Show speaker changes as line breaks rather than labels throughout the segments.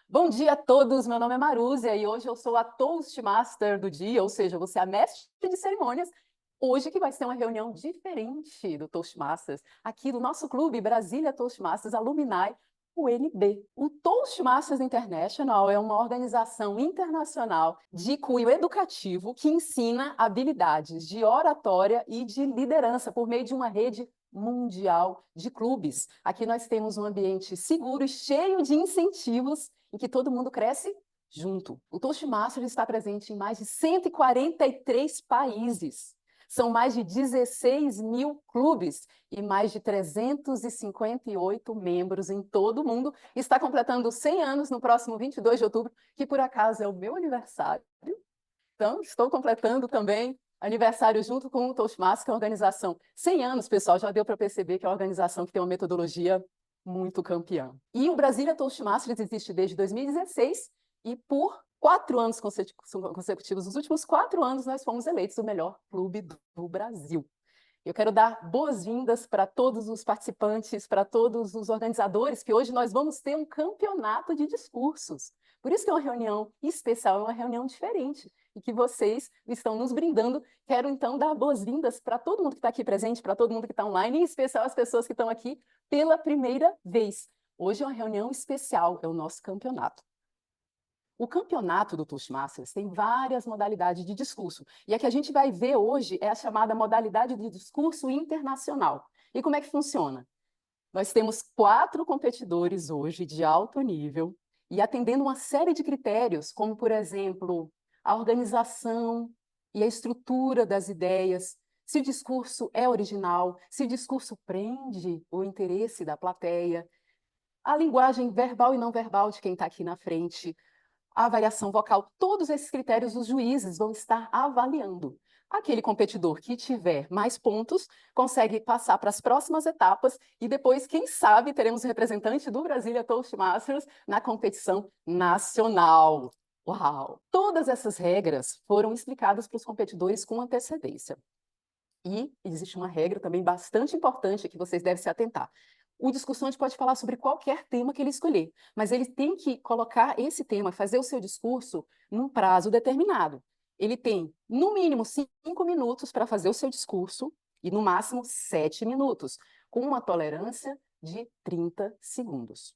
Bom dia a todos, meu nome é Marúzia e hoje eu sou a Toastmaster do dia, ou seja, você é a mestre de cerimônias. Hoje que vai ser uma reunião diferente do Toastmasters, aqui do nosso clube Brasília Toastmasters Alumni UNB. O Toastmasters International é uma organização internacional de cunho educativo que ensina habilidades de oratória e de liderança por meio de uma rede mundial de clubes. Aqui nós temos um ambiente seguro e cheio de incentivos em que todo mundo cresce junto. O Toastmasters está presente em mais de 143 países. São mais de 16 mil clubes e mais de 358 membros em todo o mundo. Está completando 100 anos no próximo 22 de outubro, que por acaso é o meu aniversário. Então, estou completando também aniversário junto com o Toastmasters, que é uma organização 100 anos, pessoal, já deu para perceber que é uma organização que tem uma metodologia muito campeã. E o Brasília Toastmasters existe desde 2016 e por 4 anos consecutivos, nos últimos 4 anos, nós fomos eleitos o melhor clube do Brasil. Eu quero dar boas-vindas para todos os participantes, para todos os organizadores, que hoje nós vamos ter um campeonato de discursos. Por isso que é uma reunião especial, é uma reunião diferente, e que vocês estão nos brindando. Quero, então, dar boas-vindas para todo mundo que está aqui presente, para todo mundo que está online, em especial as pessoas que estão aqui pela primeira vez. Hoje é uma reunião especial, é o nosso campeonato. O campeonato do Toastmasters tem várias modalidades de discurso. E a que a gente vai ver hoje é a chamada modalidade de discurso internacional. E como é que funciona? Nós temos 4 competidores hoje de alto nível e atendendo uma série de critérios, como, por exemplo, a organização e a estrutura das ideias, se o discurso é original, se o discurso prende o interesse da plateia, a linguagem verbal e não verbal de quem está aqui na frente, a avaliação vocal, todos esses critérios os juízes vão estar avaliando. Aquele competidor que tiver mais pontos consegue passar para as próximas etapas e depois, quem sabe, teremos representante do Brasília Toastmasters na competição nacional. Uau! Todas essas regras foram explicadas para os competidores com antecedência. E existe uma regra também bastante importante que vocês devem se atentar. O discursante pode falar sobre qualquer tema que ele escolher, mas ele tem que colocar esse tema, fazer o seu discurso num prazo determinado. Ele tem, no mínimo, 5 minutos para fazer o seu discurso e, no máximo, 7 minutos, com uma tolerância de 30 segundos.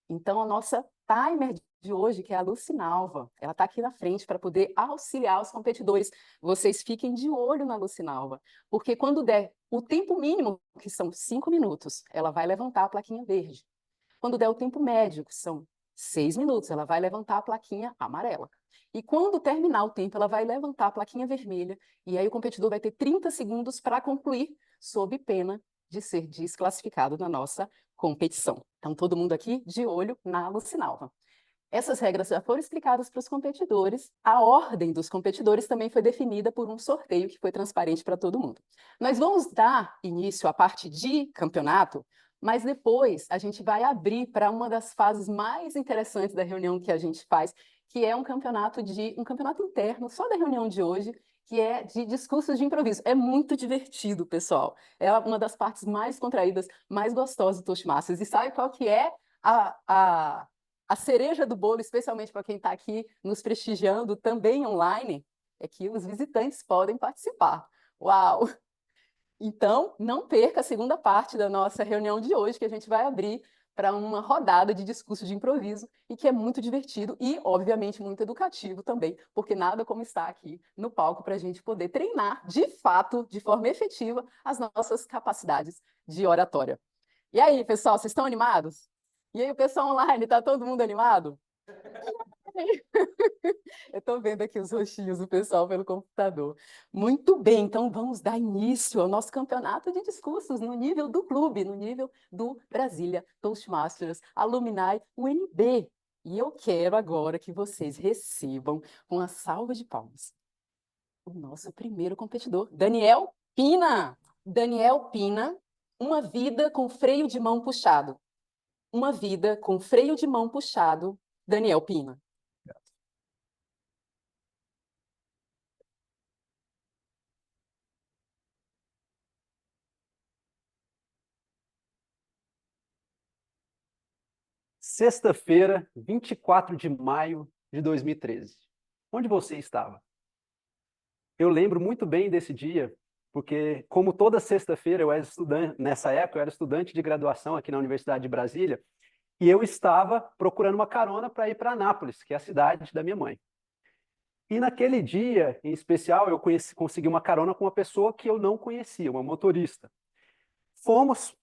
Então, a nossa timer de hoje, que é a Lucinalva, ela está aqui na frente para poder auxiliar os competidores. Vocês fiquem de olho na Lucinalva, porque quando der o tempo mínimo, que são 5 minutos, ela vai levantar a plaquinha verde. Quando der o tempo médio, que são 6 minutos, ela vai levantar a plaquinha amarela. E quando terminar o tempo, ela vai levantar a plaquinha vermelha, e aí o competidor vai ter 30 segundos para concluir, sob pena de ser desclassificado na nossa competição. Então, todo mundo aqui de olho na Lucinalva. Essas regras já foram explicadas para os competidores. A ordem dos competidores também foi definida por um sorteio que foi transparente para todo mundo. Nós vamos dar início à parte de campeonato, mas depois a gente vai abrir para uma das fases mais interessantes da reunião que a gente faz, que é um campeonato interno, só da reunião de hoje, que é de discursos de improviso. É muito divertido, pessoal. É uma das partes mais contraídas, mais gostosas do Toastmasters. E sabe qual que é a cereja do bolo, especialmente para quem está aqui nos prestigiando também online, é que os visitantes podem participar. Uau! Então, não perca a segunda parte da nossa reunião de hoje, que a gente vai abrir para uma rodada de discurso de improviso e que é muito divertido e, obviamente, muito educativo também, porque nada como estar aqui no palco para a gente poder treinar, de fato, de forma efetiva, as nossas capacidades de oratória. E aí, pessoal, vocês estão animados? E aí, o pessoal online, está todo mundo animado? Eu estou vendo aqui os rostinhos do pessoal pelo computador. Muito bem, então vamos dar início ao nosso campeonato de discursos no nível do clube, no nível do Brasília Toastmasters Alumni UNB. E eu quero agora que vocês recebam com uma salva de palmas o nosso primeiro competidor, Daniel Pina. Daniel Pina, uma vida com freio de mão puxado. Uma vida com freio de mão puxado, Daniel Pina.
Sexta-feira, 24 de maio de 2013. Onde você estava? Eu lembro muito bem desse dia, porque como toda sexta-feira eu era estudante, nessa época eu era estudante de graduação aqui na Universidade de Brasília, e eu estava procurando uma carona para ir para Anápolis, que é a cidade da minha mãe. E naquele dia, em especial, eu consegui uma carona com uma pessoa que eu não conhecia, uma motorista. Fomos,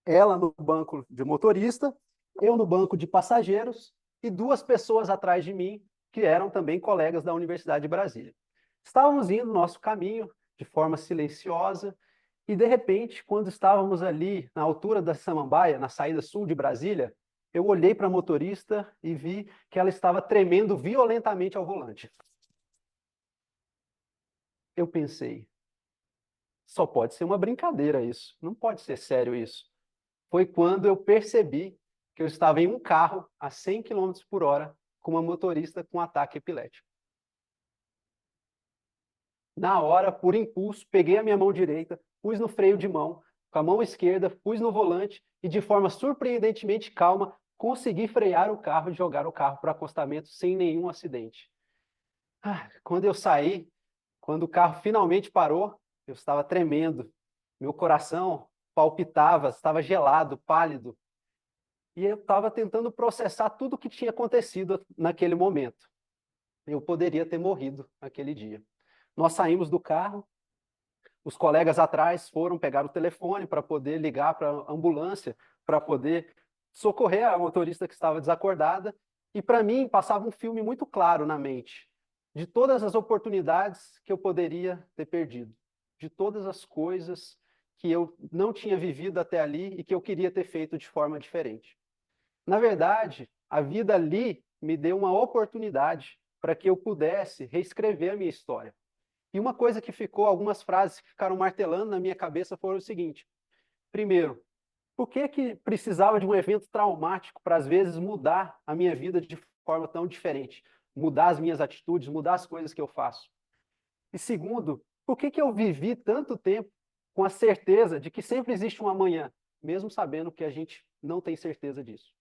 ela no banco de motorista, eu no banco de passageiros e duas pessoas atrás de mim, que eram também colegas da Universidade de Brasília. Estávamos indo no nosso caminho de forma silenciosa e, de repente, quando estávamos ali na altura da Samambaia, na saída sul de Brasília, eu olhei para a motorista e vi que ela estava tremendo violentamente ao volante. Eu pensei, só pode ser uma brincadeira isso, não pode ser sério isso. Foi quando eu percebi que eu estava em um carro a 100 km por hora com uma motorista com ataque epilético. Na hora, por impulso, peguei a minha mão direita, pus no freio de mão, com a mão esquerda, pus no volante e, de forma surpreendentemente calma, consegui frear o carro e jogar o carro para o acostamento sem nenhum acidente. Quando eu saí, quando o carro finalmente parou, eu estava tremendo. Meu coração palpitava, estava gelado, pálido. E eu estava tentando processar tudo o que tinha acontecido naquele momento. Eu poderia ter morrido naquele dia. Nós saímos do carro, os colegas atrás foram pegar o telefone para poder ligar para a ambulância, para poder socorrer a motorista que estava desacordada. E para mim passava um filme muito claro na mente de todas as oportunidades que eu poderia ter perdido, de todas as coisas que eu não tinha vivido até ali e que eu queria ter feito de forma diferente. Na verdade, a vida ali me deu uma oportunidade para que eu pudesse reescrever a minha história. E uma coisa que ficou, algumas frases que ficaram martelando na minha cabeça foram o seguinte: primeiro, por que precisava de um evento traumático para, às vezes, mudar a minha vida de forma tão diferente? Mudar as minhas atitudes, mudar as coisas que eu faço? E segundo, por que eu vivi tanto tempo com a certeza de que sempre existe um amanhã, mesmo sabendo que a gente não tem certeza disso?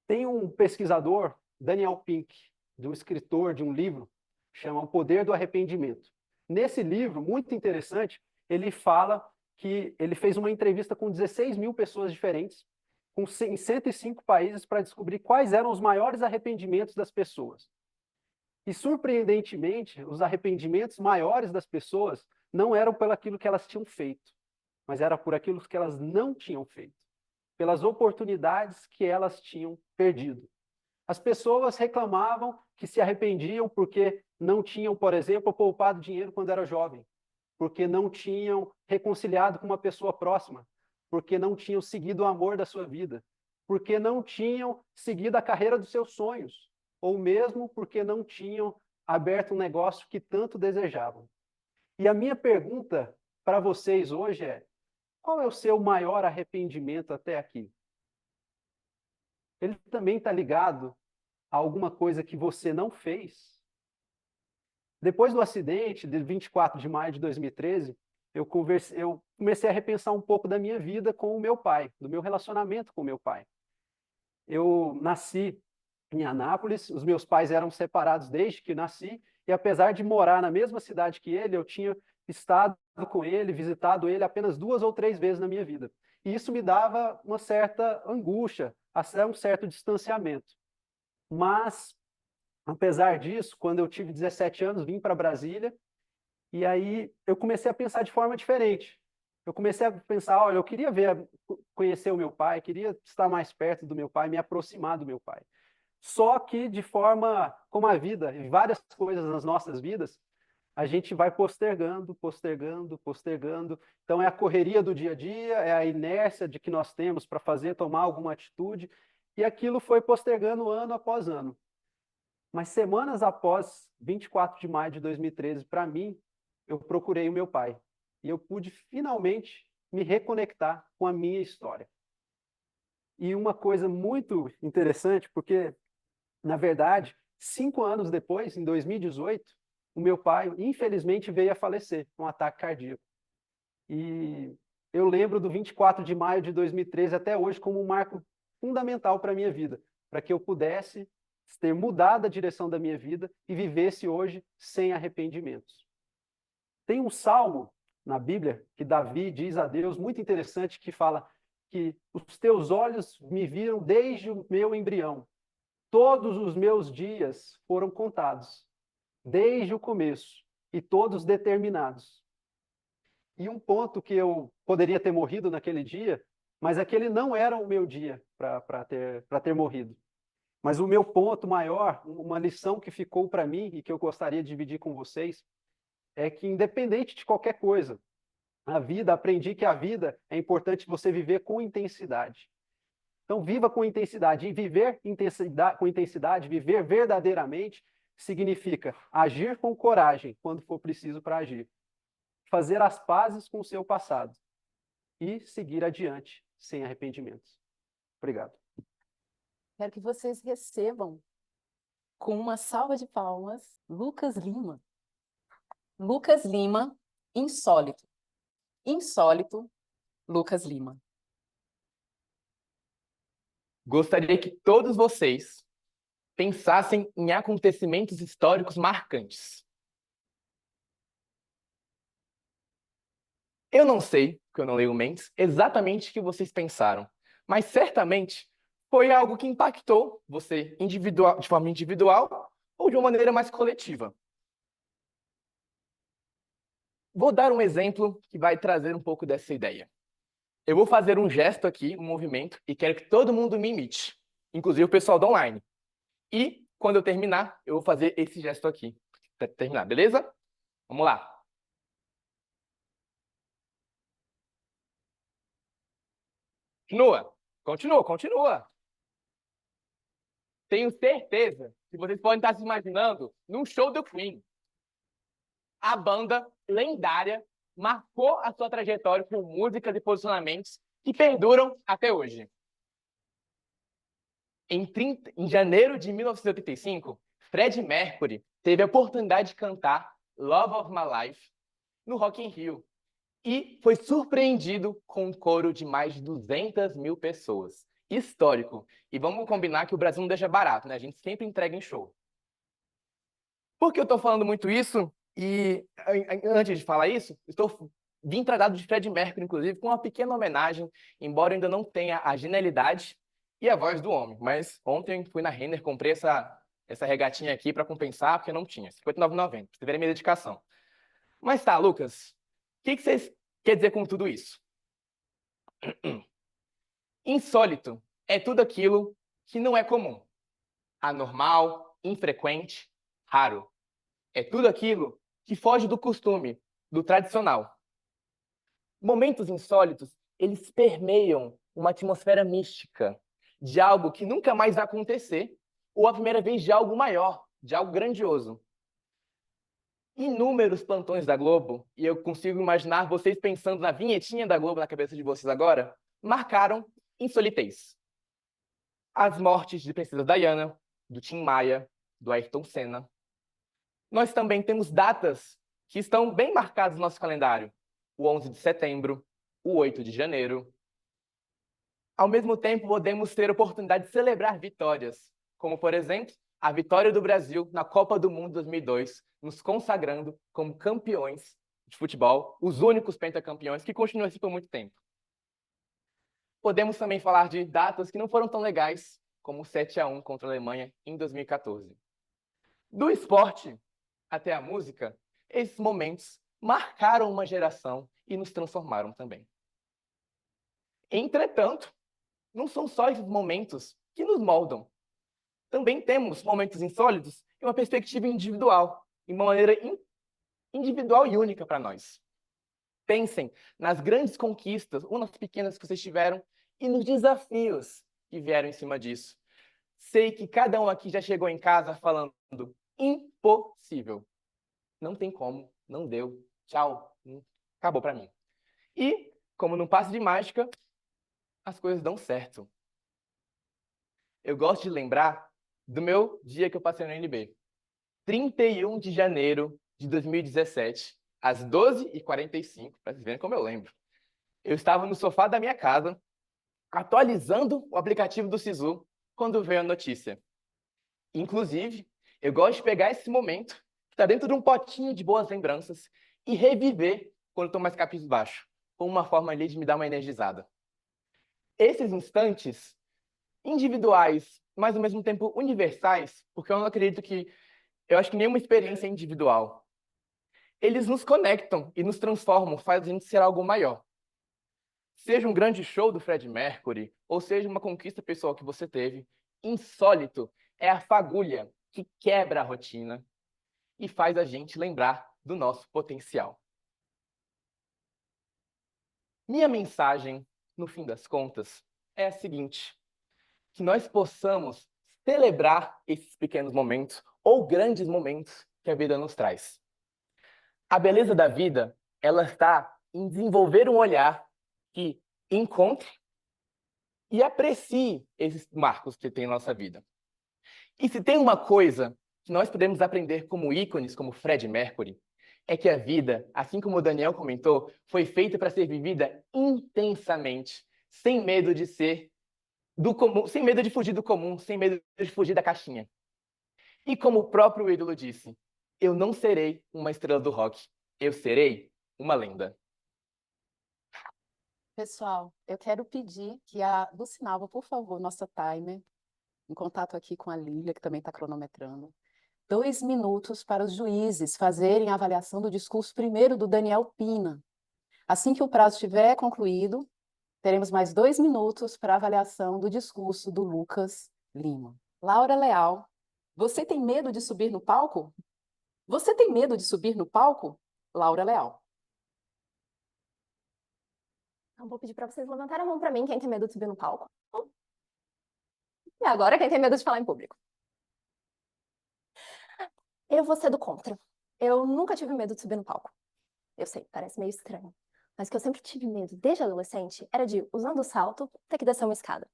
Tem um pesquisador, Daniel Pink, de um escritor de um livro, chama O Poder do Arrependimento. Nesse livro, muito interessante, ele fala que ele fez uma entrevista com 16 mil pessoas diferentes, em 105 países, para descobrir quais eram os maiores arrependimentos das pessoas. E, surpreendentemente, os arrependimentos maiores das pessoas não eram pelo aquilo que elas tinham feito, mas era por aquilo que elas não tinham feito, pelas oportunidades que elas tinham perdido. As pessoas reclamavam que se arrependiam porque não tinham, por exemplo, poupado dinheiro quando era jovem, porque não tinham reconciliado com uma pessoa próxima, porque não tinham seguido o amor da sua vida, porque não tinham seguido a carreira dos seus sonhos, ou mesmo porque não tinham aberto um negócio que tanto desejavam. E a minha pergunta para vocês hoje é: qual é o seu maior arrependimento até aqui? Ele também está ligado a alguma coisa que você não fez? Depois do acidente de 24 de maio de 2013, eu comecei a repensar um pouco da minha vida com o meu pai, do meu relacionamento com o meu pai. Eu nasci em Anápolis, os meus pais eram separados desde que nasci, e apesar de morar na mesma cidade que ele, eu tinha estado com ele, visitado ele apenas 2 ou 3 vezes na minha vida. E isso me dava uma certa angústia, até um certo distanciamento. Mas, apesar disso, quando eu tive 17 anos, vim para Brasília, e aí eu comecei a pensar de forma diferente. Eu comecei a pensar, olha, eu queria conhecer o meu pai, queria estar mais perto do meu pai, me aproximar do meu pai. Só que de forma, como a vida, e várias coisas nas nossas vidas, a gente vai postergando, postergando, postergando. Então é a correria do dia a dia, é a inércia de que nós temos para fazer, tomar alguma atitude, e aquilo foi postergando ano após ano. Mas semanas após 24 de maio de 2013, para mim, eu procurei o meu pai. E eu pude finalmente me reconectar com a minha história. E uma coisa muito interessante, porque, na verdade, 5 anos depois, em 2018, o meu pai, infelizmente, veio a falecer com um ataque cardíaco. E eu lembro do 24 de maio de 2013 até hoje como um marco fundamental para a minha vida, para que eu pudesse ter mudado a direção da minha vida e vivesse hoje sem arrependimentos. Tem um salmo na Bíblia que Davi diz a Deus, muito interessante, que fala que os teus olhos me viram desde o meu embrião. Todos os meus dias foram contados, desde o começo, e todos determinados. E um ponto que eu poderia ter morrido naquele dia, mas aquele não era o meu dia para ter morrido. Mas o meu ponto maior, uma lição que ficou para mim e que eu gostaria de dividir com vocês, é que independente de qualquer coisa, aprendi que a vida é importante você viver com intensidade. Então, viva com intensidade. E viver com intensidade, viver verdadeiramente, significa agir com coragem quando for preciso para agir, fazer as pazes com o seu passado e seguir adiante sem arrependimentos. Obrigado.
Quero que vocês recebam com uma salva de palmas Lucas Lima. Lucas Lima, insólito. Insólito, Lucas Lima.
Gostaria que todos vocês pensassem em acontecimentos históricos marcantes. Eu não sei, porque eu não leio mentes, exatamente o que vocês pensaram, mas certamente foi algo que impactou você de forma individual ou de uma maneira mais coletiva. Vou dar um exemplo que vai trazer um pouco dessa ideia. Eu vou fazer um gesto aqui, um movimento, e quero que todo mundo me imite, inclusive o pessoal do online. E, quando eu terminar, eu vou fazer esse gesto aqui. Até terminar, beleza? Vamos lá. Continua, continua, continua. Tenho certeza que vocês podem estar se imaginando num show do Queen. A banda lendária marcou a sua trajetória com músicas e posicionamentos que perduram até hoje. Em janeiro de 1985, Freddie Mercury teve a oportunidade de cantar Love of My Life no Rock in Rio e foi surpreendido com um coro de mais de 200 mil pessoas. Histórico. E vamos combinar que o Brasil não deixa barato, né? A gente sempre entrega em show. Por que eu estou falando muito isso? E antes de falar isso, vim tratado de Freddie Mercury, inclusive, com uma pequena homenagem, embora eu ainda não tenha a genialidade e a voz do homem. Mas ontem fui na Renner, comprei essa regatinha aqui para compensar, porque não tinha. R$ 59,90, pra vocês verem a minha dedicação. Mas tá, Lucas, o que vocês querem dizer com tudo isso? Insólito é tudo aquilo que não é comum. Anormal, infrequente, raro. É tudo aquilo que foge do costume, do tradicional. Momentos insólitos, eles permeiam uma atmosfera mística de algo que nunca mais vai acontecer, ou a primeira vez de algo maior, de algo grandioso. Inúmeros plantões da Globo, e eu consigo imaginar vocês pensando na vinhetinha da Globo na cabeça de vocês agora, marcaram insolitez. As mortes de Princesa Diana, do Tim Maia, do Ayrton Senna. Nós também temos datas que estão bem marcadas no nosso calendário. O 11 de setembro, o 8 de janeiro. Ao mesmo tempo, podemos ter a oportunidade de celebrar vitórias, como, por exemplo, a vitória do Brasil na Copa do Mundo 2002, nos consagrando como campeões de futebol, os únicos pentacampeões que continuam assim por muito tempo. Podemos também falar de datas que não foram tão legais, como o 7-1 contra a Alemanha em 2014. Do esporte até a música, esses momentos marcaram uma geração e nos transformaram também. Entretanto, não são só esses momentos que nos moldam. Também temos momentos insólitos em uma perspectiva individual, em uma maneira individual e única para nós. Pensem nas grandes conquistas ou nas pequenas que vocês tiveram e nos desafios que vieram em cima disso. Sei que cada um aqui já chegou em casa falando impossível. Não tem como, não deu, tchau, acabou para mim. E, como num passe de mágica, as coisas dão certo. Eu gosto de lembrar do meu dia que eu passei no NB. 31 de janeiro de 2017, às 12h45, para vocês verem como eu lembro. Eu estava no sofá da minha casa, atualizando o aplicativo do Sisu quando veio a notícia. Inclusive, eu gosto de pegar esse momento, que está dentro de um potinho de boas lembranças, e reviver quando estou mais cabisbaixo, como uma forma ali de me dar uma energizada. Esses instantes individuais, mas ao mesmo tempo universais, porque eu não acredito que, eu acho que nenhuma experiência é individual. Eles nos conectam e nos transformam, faz a gente ser algo maior. Seja um grande show do Fred Mercury, ou seja uma conquista pessoal que você teve, insólito é a fagulha que quebra a rotina e faz a gente lembrar do nosso potencial. Minha mensagem, no fim das contas, é a seguinte: que nós possamos celebrar esses pequenos momentos ou grandes momentos que a vida nos traz. A beleza da vida, ela está em desenvolver um olhar que encontre e aprecie esses marcos que tem em nossa vida. E se tem uma coisa que nós podemos aprender como ícones, como Fred Mercury, é que a vida, assim como o Daniel comentou, foi feita para ser vivida intensamente, sem medo de ser do comum, sem medo de fugir do comum, sem medo de fugir da caixinha. E como o próprio ídolo disse, eu não serei uma estrela do rock, eu serei uma lenda.
Pessoal, eu quero pedir que Lucinalva, por favor, nossa timer, em contato aqui com a Lília, que também está cronometrando, 2 minutos para os juízes fazerem a avaliação do discurso primeiro do Daniel Pina. Assim que o prazo estiver concluído, teremos mais 2 minutos para a avaliação do discurso do Lucas Lima. Laura Leal, você tem medo de subir no palco? Você tem medo de subir no palco? Laura Leal.
Então, vou pedir para vocês levantarem a mão para mim, quem tem medo de subir no palco. E agora, quem tem medo de falar em público? Eu vou ser do contra. Eu nunca tive medo de subir no palco. Eu sei, parece meio estranho. Mas o que eu sempre tive medo, desde adolescente, era de, usando o salto, ter que descer uma escada.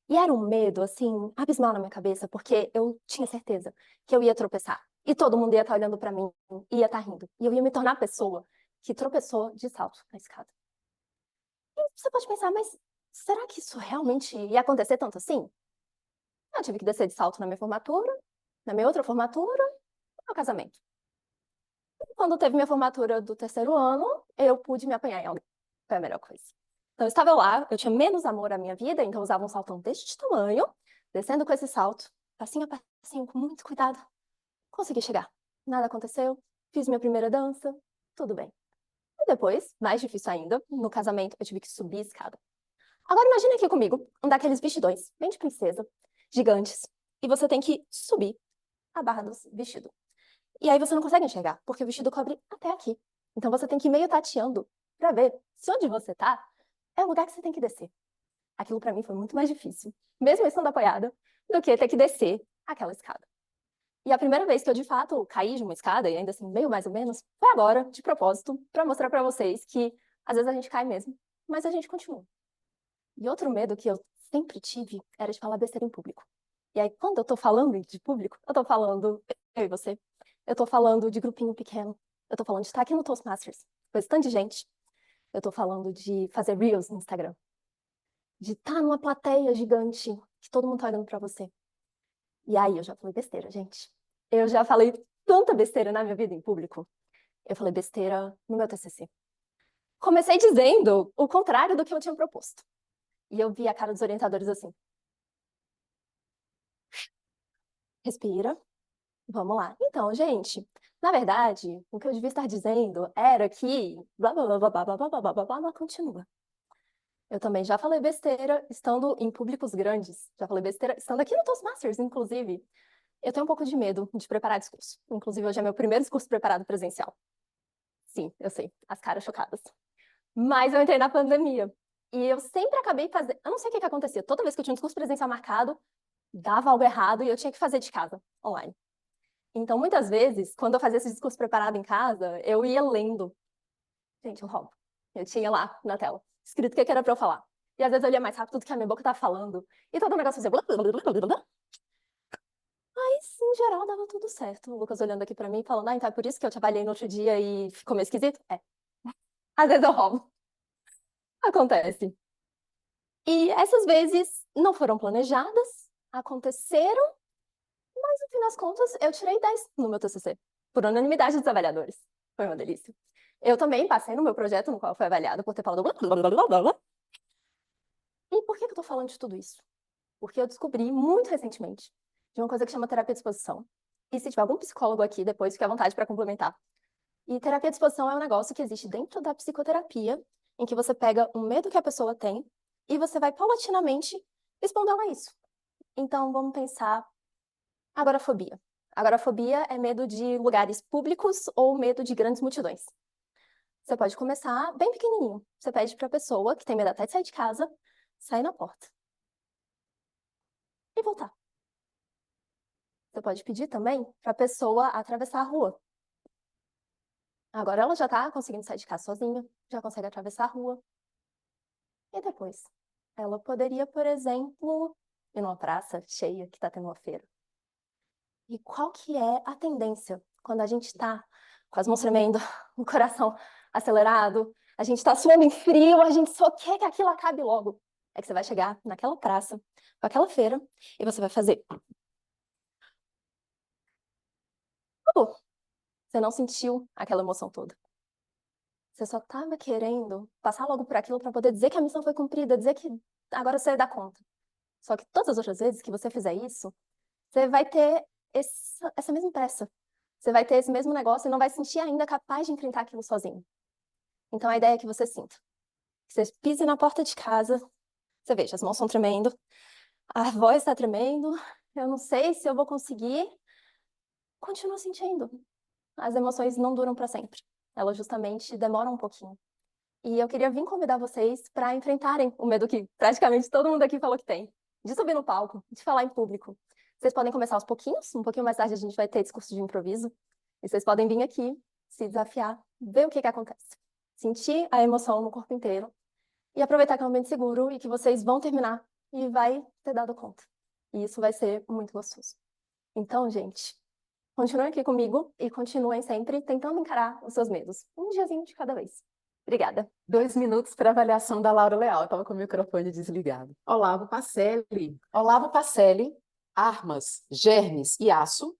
E era um medo, assim, abismal na minha cabeça, porque eu tinha certeza que eu ia tropeçar. E todo mundo ia estar olhando para mim, ia estar rindo. E eu ia me tornar a pessoa que tropeçou de salto na escada. E você pode pensar, mas será que isso realmente ia acontecer tanto assim? Eu tive que descer de salto na minha formatura, na minha outra formatura, no meu casamento. E quando teve minha formatura do terceiro ano, eu pude me apanhar em alguém. Foi a melhor coisa. Então, eu estava lá, eu tinha menos amor à minha vida, então eu usava um saltão deste tamanho, descendo com esse salto, passinho a passinho, com muito cuidado. Consegui chegar. Nada aconteceu, fiz minha primeira dança, tudo bem. E depois, mais difícil ainda, no casamento, eu tive que subir a escada. Agora imagine aqui comigo um daqueles vestidões, bem de princesa, gigantes, e você tem que subir a barra do vestido. E aí você não consegue enxergar, porque o vestido cobre até aqui. Então você tem que ir meio tateando para ver se onde você tá é o lugar que você tem que descer. Aquilo para mim foi muito mais difícil, mesmo estando apoiada, do que ter que descer aquela escada. E a primeira vez que eu de fato caí de uma escada, e ainda assim meio mais ou menos, foi agora, de propósito, para mostrar para vocês que às vezes a gente cai mesmo, mas a gente continua. E outro medo que eu sempre tive era de falar besteira em público. E aí, quando eu tô falando de público, eu tô falando eu e você. Eu tô falando de grupinho pequeno. Eu tô falando de estar aqui no Toastmasters, com esse tanto de gente. Eu tô falando de fazer Reels no Instagram. De estar numa plateia gigante, que todo mundo tá olhando pra você. E aí, eu já falei besteira, gente. Eu já falei tanta besteira na minha vida em público. Eu falei besteira no meu TCC. Comecei dizendo o contrário do que eu tinha proposto. E eu vi a cara dos orientadores assim. Respira. Vamos lá. Então, gente, na verdade, o que eu devia estar dizendo era que blá blá blá blá blá blá blá blá blá blá blá continua. Eu também já falei besteira estando em públicos grandes. Já falei besteira estando aqui no Toastmasters, inclusive. Eu tenho um pouco de medo de preparar discurso. Inclusive, hoje é meu primeiro discurso preparado presencial. Sim, eu sei, as caras chocadas. Mas eu entrei na pandemia. E eu sempre acabei fazendo. Eu não sei o que que acontecia. Toda vez que eu tinha um discurso presencial marcado, dava algo errado e eu tinha que fazer de casa, online. Então, muitas vezes, quando eu fazia esse discurso preparado em casa, eu ia lendo. Gente, eu roubo. Eu tinha lá na tela, escrito o que que era pra eu falar. E às vezes eu lia mais rápido do que a minha boca tava falando. E todo o negócio fazia blá, blá, blá, blá, blá, blá. Mas, em geral, dava tudo certo. O Lucas olhando aqui pra mim, falando, então é por isso que eu te avaliei no outro dia e ficou meio esquisito? É. Às vezes eu roubo. Acontece. E essas vezes não foram planejadas, aconteceram, mas no fim das contas eu tirei 10 no meu TCC, por unanimidade dos avaliadores. Foi uma delícia. Eu também passei no meu projeto, no qual foi avaliado por ter falado blá, blá, blá, blá, blá, blá. E por que eu tô falando de tudo isso? Porque eu descobri muito recentemente de uma coisa que chama terapia de exposição. E se tiver algum psicólogo aqui depois, fique à vontade para complementar. E terapia de exposição é um negócio que existe dentro da psicoterapia, em que você pega o medo que a pessoa tem e você vai paulatinamente expondo ela a isso. Então, vamos pensar agorafobia. Agorafobia é medo de lugares públicos ou medo de grandes multidões. Você pode começar bem pequenininho. Você pede para a pessoa que tem medo até de sair de casa, sair na porta e voltar. Você pode pedir também para a pessoa atravessar a rua. Agora ela já está conseguindo sair de casa sozinha, já consegue atravessar a rua. E depois? Ela poderia, por exemplo, ir numa praça cheia que está tendo uma feira. E qual que é a tendência quando a gente está com as mãos tremendo, o coração acelerado, a gente está suando em frio, a gente só quer que aquilo acabe logo? É que você vai chegar naquela praça, com aquela feira, e você vai fazer. Você não sentiu aquela emoção toda. Você só estava querendo passar logo por aquilo para poder dizer que a missão foi cumprida, dizer que agora você dá conta. Só que todas as outras vezes que você fizer isso, você vai ter essa mesma pressa. Você vai ter esse mesmo negócio e não vai se sentir ainda capaz de enfrentar aquilo sozinho. Então a ideia é que você sinta. Que você pise na porta de casa, você veja, as mãos estão tremendo, a voz está tremendo, eu não sei se eu vou conseguir. Continua sentindo. As emoções não duram para sempre. Elas justamente demoram um pouquinho. E eu queria vir convidar vocês para enfrentarem o medo que praticamente todo mundo aqui falou que tem, de subir no palco, de falar em público. Vocês podem começar aos pouquinhos, um pouquinho mais tarde a gente vai ter discurso de improviso, e vocês podem vir aqui, se desafiar, ver o que acontece. Sentir a emoção no corpo inteiro e aproveitar que é um ambiente seguro e que vocês vão terminar e vai ter dado conta. E isso vai ser muito gostoso. Então, gente, continuem aqui comigo e continuem sempre tentando encarar os seus medos, um diazinho de cada vez. Obrigada.
2 minutos para avaliação da Laura Leal. Estava com o microfone desligado. Olavo Pacelli. Olavo Pacelli, armas, germes e aço.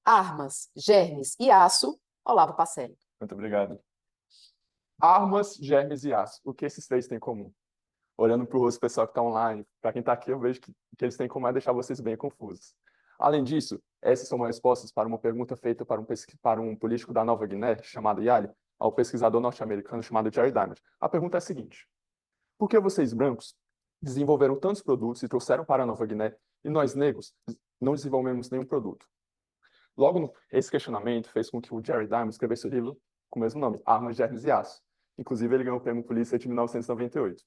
Armas, germes e aço. Olavo Pacelli.
Muito obrigado. Armas, germes e aço. O que esses três têm em comum? Olhando para o rosto do pessoal que está online, para quem está aqui, eu vejo que eles têm em comum é deixar vocês bem confusos. Além disso, essas são respostas para uma pergunta feita para um político da Nova Guiné, chamado Yali, ao pesquisador norte-americano chamado Jerry Diamond. A pergunta é a seguinte: por que vocês brancos desenvolveram tantos produtos e trouxeram para a Nova Guiné e nós negros não desenvolvemos nenhum produto? Logo, esse questionamento fez com que o Jerry Diamond escrevesse o livro com o mesmo nome, Armas, Germes e Aço. Inclusive, ele ganhou o Prêmio Pulitzer de 1998.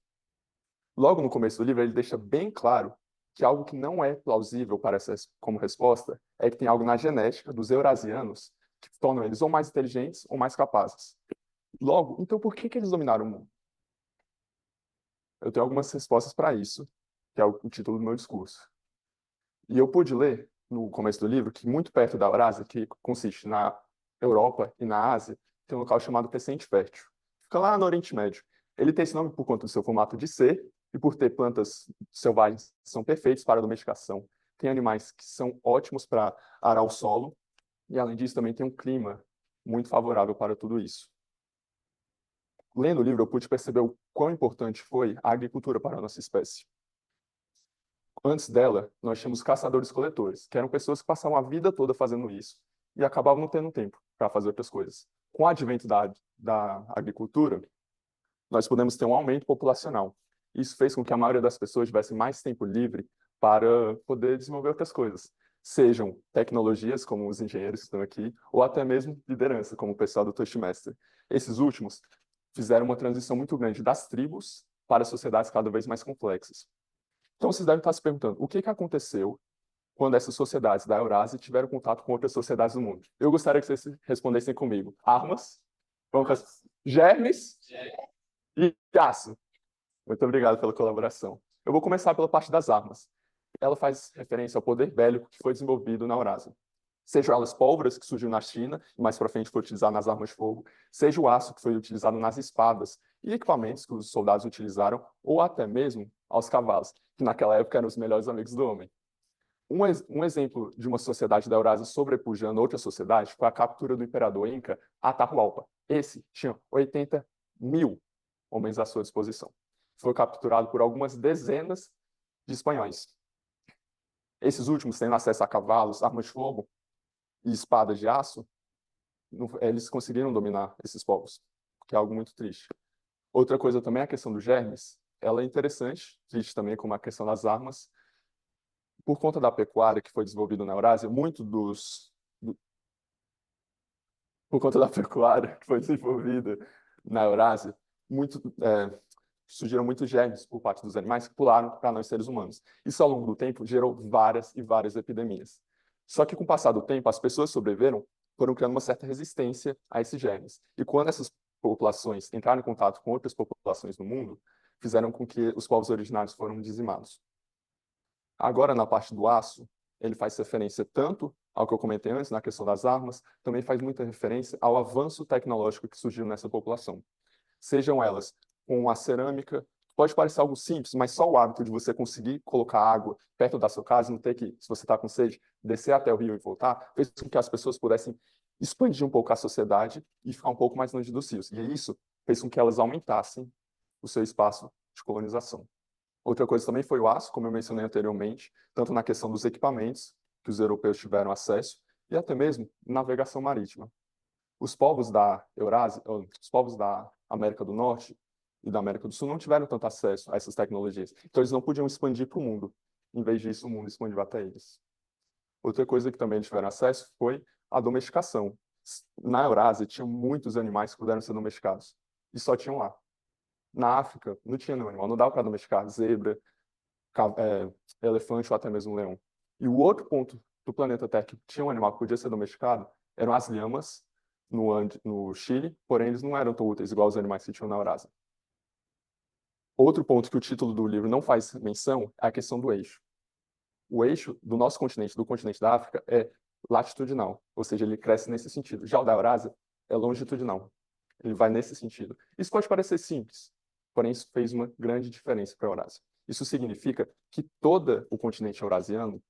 Logo no começo do livro, ele deixa bem claro que algo que não é plausível para como resposta é que tem algo na genética dos eurasianos que tornam eles ou mais inteligentes ou mais capazes. Logo, então por que eles dominaram o mundo? Eu tenho algumas respostas para isso, que é o título do meu discurso. E eu pude ler, no começo do livro, que muito perto da Eurásia, que consiste na Europa e na Ásia, tem um local chamado Crescente Fértil. Fica lá no Oriente Médio. Ele tem esse nome por conta do seu formato de ser e por ter plantas selvagens que são perfeitas para a domesticação. Tem animais que são ótimos para arar o solo. E, além disso, também tem um clima muito favorável para tudo isso. Lendo o livro, eu pude perceber o quão importante foi a agricultura para a nossa espécie. Antes dela, nós tínhamos caçadores-coletores, que eram pessoas que passavam a vida toda fazendo isso e acabavam não tendo tempo para fazer outras coisas. Com o advento da agricultura, nós podemos ter um aumento populacional. Isso fez com que a maioria das pessoas tivesse mais tempo livre para poder desenvolver outras coisas, sejam tecnologias, como os engenheiros que estão aqui, ou até mesmo liderança, como o pessoal do Toastmaster. Esses últimos fizeram uma transição muito grande das tribos para sociedades cada vez mais complexas. Então, vocês devem estar se perguntando, o que aconteceu quando essas sociedades da Eurásia tiveram contato com outras sociedades do mundo? Eu gostaria que vocês respondessem comigo. Armas, germes e aço. Muito obrigado pela colaboração. Eu vou começar pela parte das armas. Ela faz referência ao poder bélico que foi desenvolvido na Eurásia. Seja elas pólvoras, que surgiu na China, e mais para frente foi utilizado nas armas de fogo, seja o aço, que foi utilizado nas espadas e equipamentos que os soldados utilizaram, ou até mesmo aos cavalos, que naquela época eram os melhores amigos do homem. Um exemplo de uma sociedade da Eurásia sobrepujando outra sociedade foi a captura do imperador Inca Atahualpa. Esse tinha 80.000 homens à sua disposição. Foi capturado por algumas dezenas de espanhóis. Esses últimos, tendo acesso a cavalos, armas de fogo e espadas de aço, eles conseguiram dominar esses povos, que é algo muito triste. Outra coisa também é a questão dos germes. Ela é interessante, triste também como a questão das armas. Por conta da pecuária que foi desenvolvida na Eurásia, por conta da pecuária que foi desenvolvida na Eurásia, surgiram muitos germes por parte dos animais que pularam para nós seres humanos. Isso, ao longo do tempo, gerou várias e várias epidemias. Só que, com o passar do tempo, as pessoas que sobreviveram foram criando uma certa resistência a esses germes. E quando essas populações entraram em contato com outras populações no mundo, fizeram com que os povos originários foram dizimados. Agora, na parte do aço, ele faz referência tanto ao que eu comentei antes, na questão das armas, também faz muita referência ao avanço tecnológico que surgiu nessa população. Sejam elas com a cerâmica, pode parecer algo simples, mas só o hábito de você conseguir colocar água perto da sua casa, não ter que, se você está com sede, descer até o rio e voltar, fez com que as pessoas pudessem expandir um pouco a sociedade e ficar um pouco mais longe dos rios. E isso fez com que elas aumentassem o seu espaço de colonização. Outra coisa também foi o aço, como eu mencionei anteriormente, tanto na questão dos equipamentos que os europeus tiveram acesso e até mesmo navegação marítima. Os povos da Eurásia, os povos da América do Norte e da América do Sul não tiveram tanto acesso a essas tecnologias. Então eles não podiam expandir para o mundo. Em vez disso, o mundo expandiu até eles. Outra coisa que também eles tiveram acesso foi a domesticação. Na Eurásia, tinha muitos animais que puderam ser domesticados. E só tinham lá. Na África, não tinha nenhum animal. Não dava para domesticar zebra, elefante ou até mesmo leão. E o outro ponto do planeta Terra que tinha um animal que podia ser domesticado eram as lhamas no Chile, porém eles não eram tão úteis igual os animais que tinham na Eurásia. Outro ponto que o título do livro não faz menção é a questão do eixo. O eixo do nosso continente, do continente da África, é latitudinal, ou seja, ele cresce nesse sentido. Já o da Eurásia é longitudinal, ele vai nesse sentido. Isso pode parecer simples, porém isso fez uma grande diferença para a Eurásia. Isso significa que todo o continente eurasiano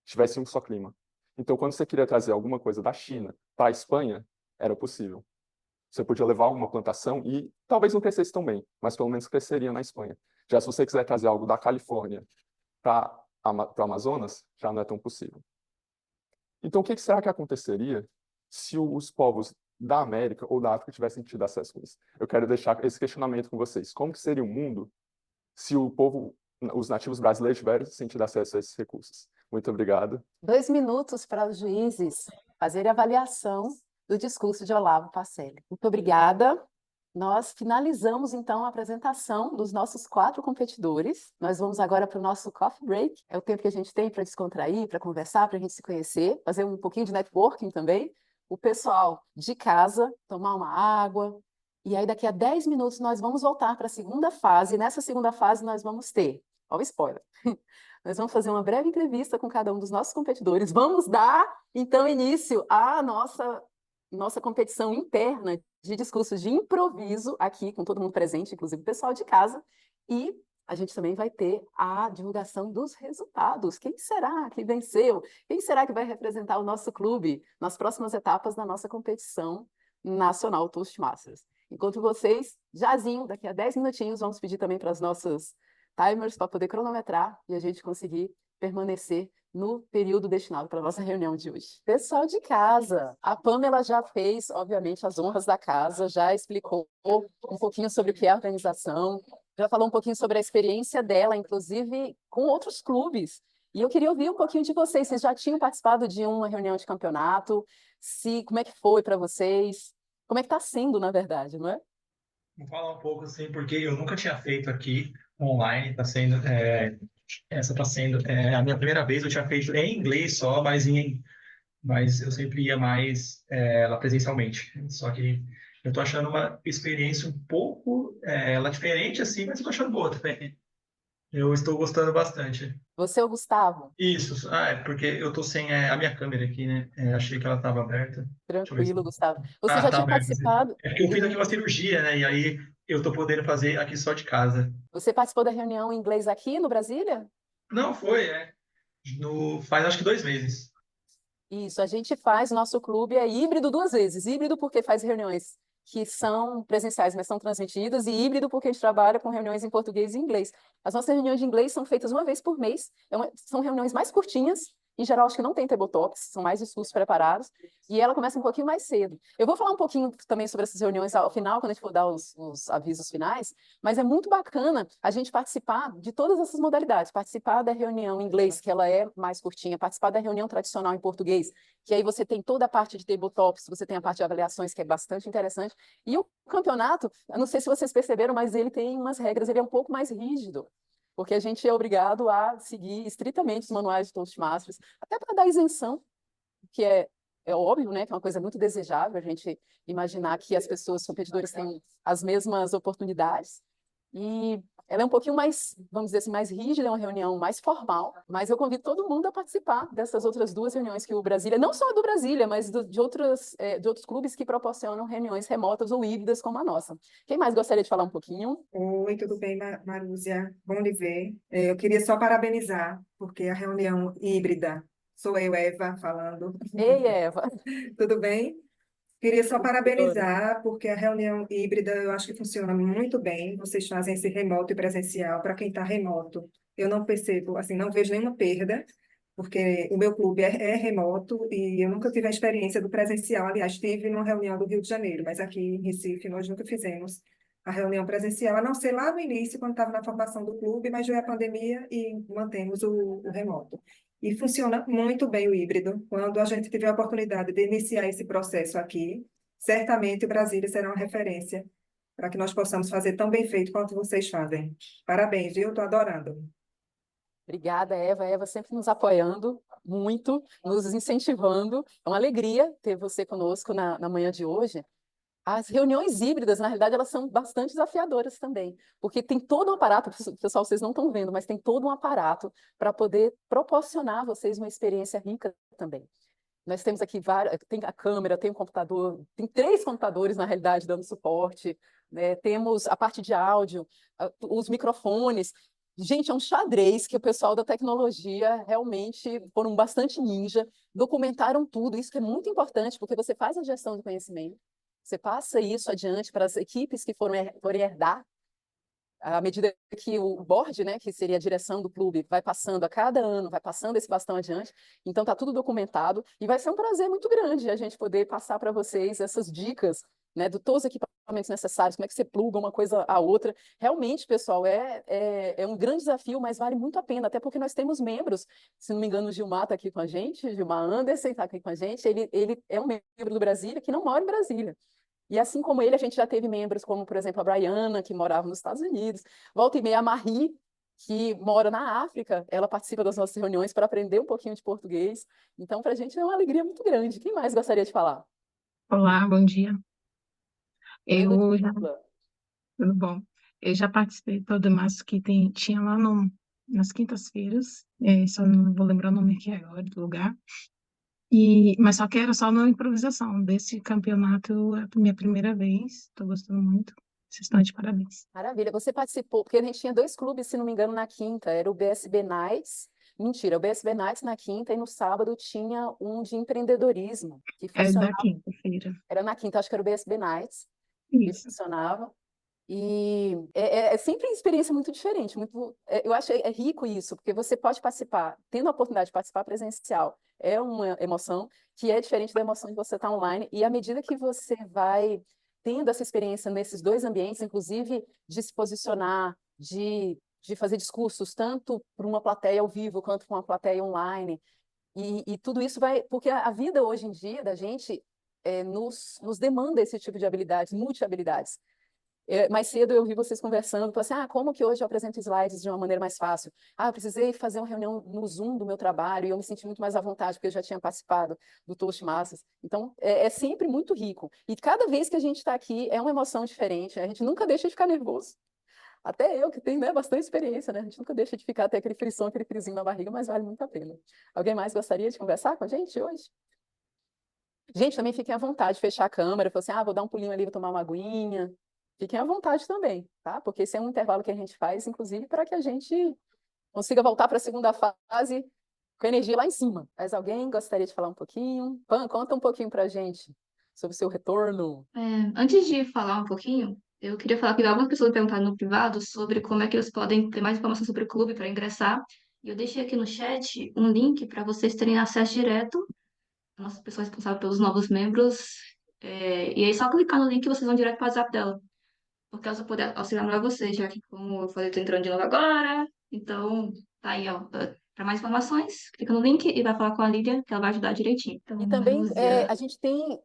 tivesse um só clima. Então, quando você queria trazer alguma coisa da China para a Espanha, era possível. Você podia levar uma plantação e talvez não crescesse tão bem, mas pelo menos cresceria na Espanha. Já se você quiser trazer algo da Califórnia para o Amazonas, já não é tão possível. Então, o que será que aconteceria se os povos da América ou da África tivessem tido acesso a isso? Eu quero deixar esse questionamento com vocês. Como que seria o mundo se os nativos brasileiros tivessem tido acesso a esses recursos? Muito obrigado.
2 minutos para os juízes fazerem a avaliação do discurso de Olavo Pacelli. Muito obrigada. Nós finalizamos, então, a apresentação dos nossos 4 competidores. Nós vamos agora para o nosso coffee break. É o tempo que a gente tem para descontrair, para conversar, para a gente se conhecer, fazer um pouquinho de networking também. O pessoal de casa, tomar uma água. E aí, daqui a 10 minutos, nós vamos voltar para a segunda fase. Nessa segunda fase, nós vamos ter... Olha o spoiler. Nós vamos fazer uma breve entrevista com cada um dos nossos competidores. Vamos dar, então, início à nossa competição interna de discursos de improviso aqui, com todo mundo presente, inclusive o pessoal de casa. E a gente também vai ter a divulgação dos resultados. Quem será que venceu? Quem será que vai representar o nosso clube nas próximas etapas da nossa competição nacional Toastmasters? Enquanto vocês, jazinho, daqui a 10 minutinhos, vamos pedir também para as nossas timers para poder cronometrar e a gente conseguir permanecer no período destinado para a nossa reunião de hoje. Pessoal de casa, a Pamela já fez, obviamente, as honras da casa, já explicou um pouquinho sobre o que é a organização, já falou um pouquinho sobre a experiência dela, inclusive com outros clubes. E eu queria ouvir um pouquinho de vocês. Vocês já tinham participado de uma reunião de campeonato? Como é que foi para vocês? Como é que está sendo, na verdade, não é?
Vou falar um pouco assim, porque eu nunca tinha feito aqui online, essa está sendo a minha primeira vez. Eu tinha feito em inglês só, mas eu sempre ia mais lá presencialmente. Só que eu estou achando uma experiência um pouco ela diferente assim, mas eu estou achando boa também. Eu estou gostando bastante.
Você, o Gustavo?
Isso, é porque eu estou sem a minha câmera aqui, né? Achei que ela estava aberta. Deixa eu ver se...
Tranquilo, Gustavo. Você já
tá
tinha
aberta.
participado?
É porque eu fiz aqui uma cirurgia, né? E aí eu tô podendo fazer aqui só de casa.
Você participou da reunião em inglês aqui no Brasília?
Não, foi, faz acho que 2 meses.
Isso, a gente faz, nosso clube é híbrido 2 vezes. Híbrido porque faz reuniões que são presenciais, mas são transmitidas, e híbrido porque a gente trabalha com reuniões em português e inglês. As nossas reuniões de inglês são feitas uma vez por mês, são reuniões mais curtinhas, em geral acho que não tem tabletops, são mais discursos preparados, e ela começa um pouquinho mais cedo. Eu vou falar um pouquinho também sobre essas reuniões ao final, quando a gente for dar os avisos finais, mas é muito bacana a gente participar de todas essas modalidades, participar da reunião em inglês, que ela é mais curtinha, participar da reunião tradicional em português, que aí você tem toda a parte de tabletops, você tem a parte de avaliações, que é bastante interessante, e o campeonato, eu não sei se vocês perceberam, mas ele tem umas regras, ele é um pouco mais rígido, porque a gente é obrigado a seguir estritamente os manuais de Toastmasters, até para dar isenção, que é óbvio, né, que é uma coisa muito desejável, a gente imaginar que as pessoas, os competidores, têm as mesmas oportunidades. E ela é um pouquinho mais, vamos dizer assim, mais rígida, é uma reunião mais formal, mas eu convido todo mundo a participar dessas outras 2 reuniões que o Brasília, não só do Brasília, mas de outros clubes que proporcionam reuniões remotas ou híbridas como a nossa. Quem mais gostaria de falar um pouquinho?
Oi, tudo bem, Marúzia? Bom lhe ver. Eu queria só parabenizar, porque a reunião híbrida, sou eu, Eva, falando.
Ei, Eva.
Tudo bem? Queria só
Doutora.
parabenizar, porque a reunião híbrida eu acho que funciona muito bem. Vocês fazem esse remoto e presencial. Para quem está remoto, eu não percebo, assim, não vejo nenhuma perda, porque o meu clube é remoto e eu nunca tive a experiência do presencial. Aliás, estive numa reunião do Rio de Janeiro, mas aqui em Recife nós nunca fizemos a reunião presencial, a não ser lá no início, quando estava na formação do clube, mas veio a pandemia e mantemos o remoto. E funciona muito bem o híbrido. Quando a gente tiver a oportunidade de iniciar esse processo aqui, certamente o Brasília será uma referência para que nós possamos fazer tão bem feito quanto vocês fazem. Parabéns, viu? Estou adorando.
Obrigada, Eva. Eva sempre nos apoiando muito, nos incentivando. É uma alegria ter você conosco na manhã de hoje. As reuniões híbridas, na realidade, elas são bastante desafiadoras também, porque tem todo um aparato, pessoal, vocês não estão vendo, mas tem todo um aparato para poder proporcionar a vocês uma experiência rica também. Nós temos aqui tem a câmera, tem o computador, tem 3 computadores, na realidade, dando suporte, né? Temos a parte de áudio, os microfones. Gente, é um xadrez que o pessoal da tecnologia realmente foram bastante ninja, documentaram tudo, isso que é muito importante, porque você faz a gestão de conhecimento, você passa isso adiante para as equipes que forem herdar, à medida que o board, né, que seria a direção do clube, vai passando a cada ano, vai passando esse bastão adiante, então está tudo documentado e vai ser um prazer muito grande a gente poder passar para vocês essas dicas, né, de todos os equipamentos necessários, como é que você pluga uma coisa à outra. Realmente, pessoal, é um grande desafio, mas vale muito a pena, até porque nós temos membros, se não me engano, o Gilmar está aqui com a gente, Gilmar Anderson está aqui com a gente, ele é um membro do Brasília que não mora em Brasília. E assim como ele, a gente já teve membros como, por exemplo, a Brianna, que morava nos Estados Unidos, volta e meia a Marie, que mora na África, ela participa das nossas reuniões para aprender um pouquinho de português. Então, para a gente é uma alegria muito grande. Quem mais gostaria de falar?
Olá, bom dia.
Oi,
Eu já,
Ludmila.
tudo bom? Eu já participei do março que tinha lá nas quintas-feiras, só não vou lembrar o nome aqui agora do lugar. Mas só que era só na improvisação. Desse campeonato é a minha primeira vez, estou gostando muito. Vocês estão de parabéns.
Maravilha. Você participou, porque a gente tinha 2 clubes, se não me engano, na quinta. Era o BSB Nights. Mentira, o BSB Nights na quinta e no sábado tinha um de empreendedorismo, que
É da
funcionava.
quinta-feira.
Era na quinta, acho que era o BSB Nights, que
Isso.
funcionava. E é sempre uma experiência muito diferente, eu acho rico isso, porque você pode participar, tendo a oportunidade de participar presencial, é uma emoção que é diferente da emoção de você estar online, e à medida que você vai tendo essa experiência nesses 2 ambientes, inclusive de se posicionar, de fazer discursos, tanto para uma plateia ao vivo, quanto para uma plateia online, e tudo isso vai, porque a vida hoje em dia da gente nos demanda esse tipo de habilidades, multi-habilidades. Mais cedo eu vi vocês conversando, falei assim, como que hoje eu apresento slides de uma maneira mais fácil? Eu precisei fazer uma reunião no Zoom do meu trabalho e eu me senti muito mais à vontade, porque eu já tinha participado do Toastmasters. Então, é sempre muito rico. E cada vez que a gente está aqui, é uma emoção diferente, a gente nunca deixa de ficar nervoso. Até eu, que tenho, né, bastante experiência, né? A gente nunca deixa de ficar até aquele frisson, aquele frisinho na barriga, mas vale muito a pena. Alguém mais gostaria de conversar com a gente hoje? Gente, também fiquem à vontade de fechar a câmera, falar assim, vou dar um pulinho ali, vou tomar uma aguinha. fiquem à vontade também, tá? Porque esse é um intervalo que a gente faz, inclusive, para que a gente consiga voltar para a segunda fase com a energia lá em cima. Mas alguém gostaria de falar um pouquinho? Pan, conta um pouquinho para a gente sobre o seu retorno.
Antes de falar um pouquinho, eu queria falar que algumas pessoas me perguntaram no privado sobre como é que eles podem ter mais informação sobre o clube para ingressar. E eu deixei aqui no chat um link para vocês terem acesso direto, a nossa pessoa responsável pelos novos membros. E aí, só clicar no link e vocês vão direto para o WhatsApp dela. Porque ela só poder auxiliar melhor vocês, já que, como eu falei, eu tô entrando de novo agora. Então, tá aí, ó. Para mais informações, clica no link e vai falar com a Lídia, que ela vai ajudar direitinho. Então,
E também
Marlúzia.
a gente tem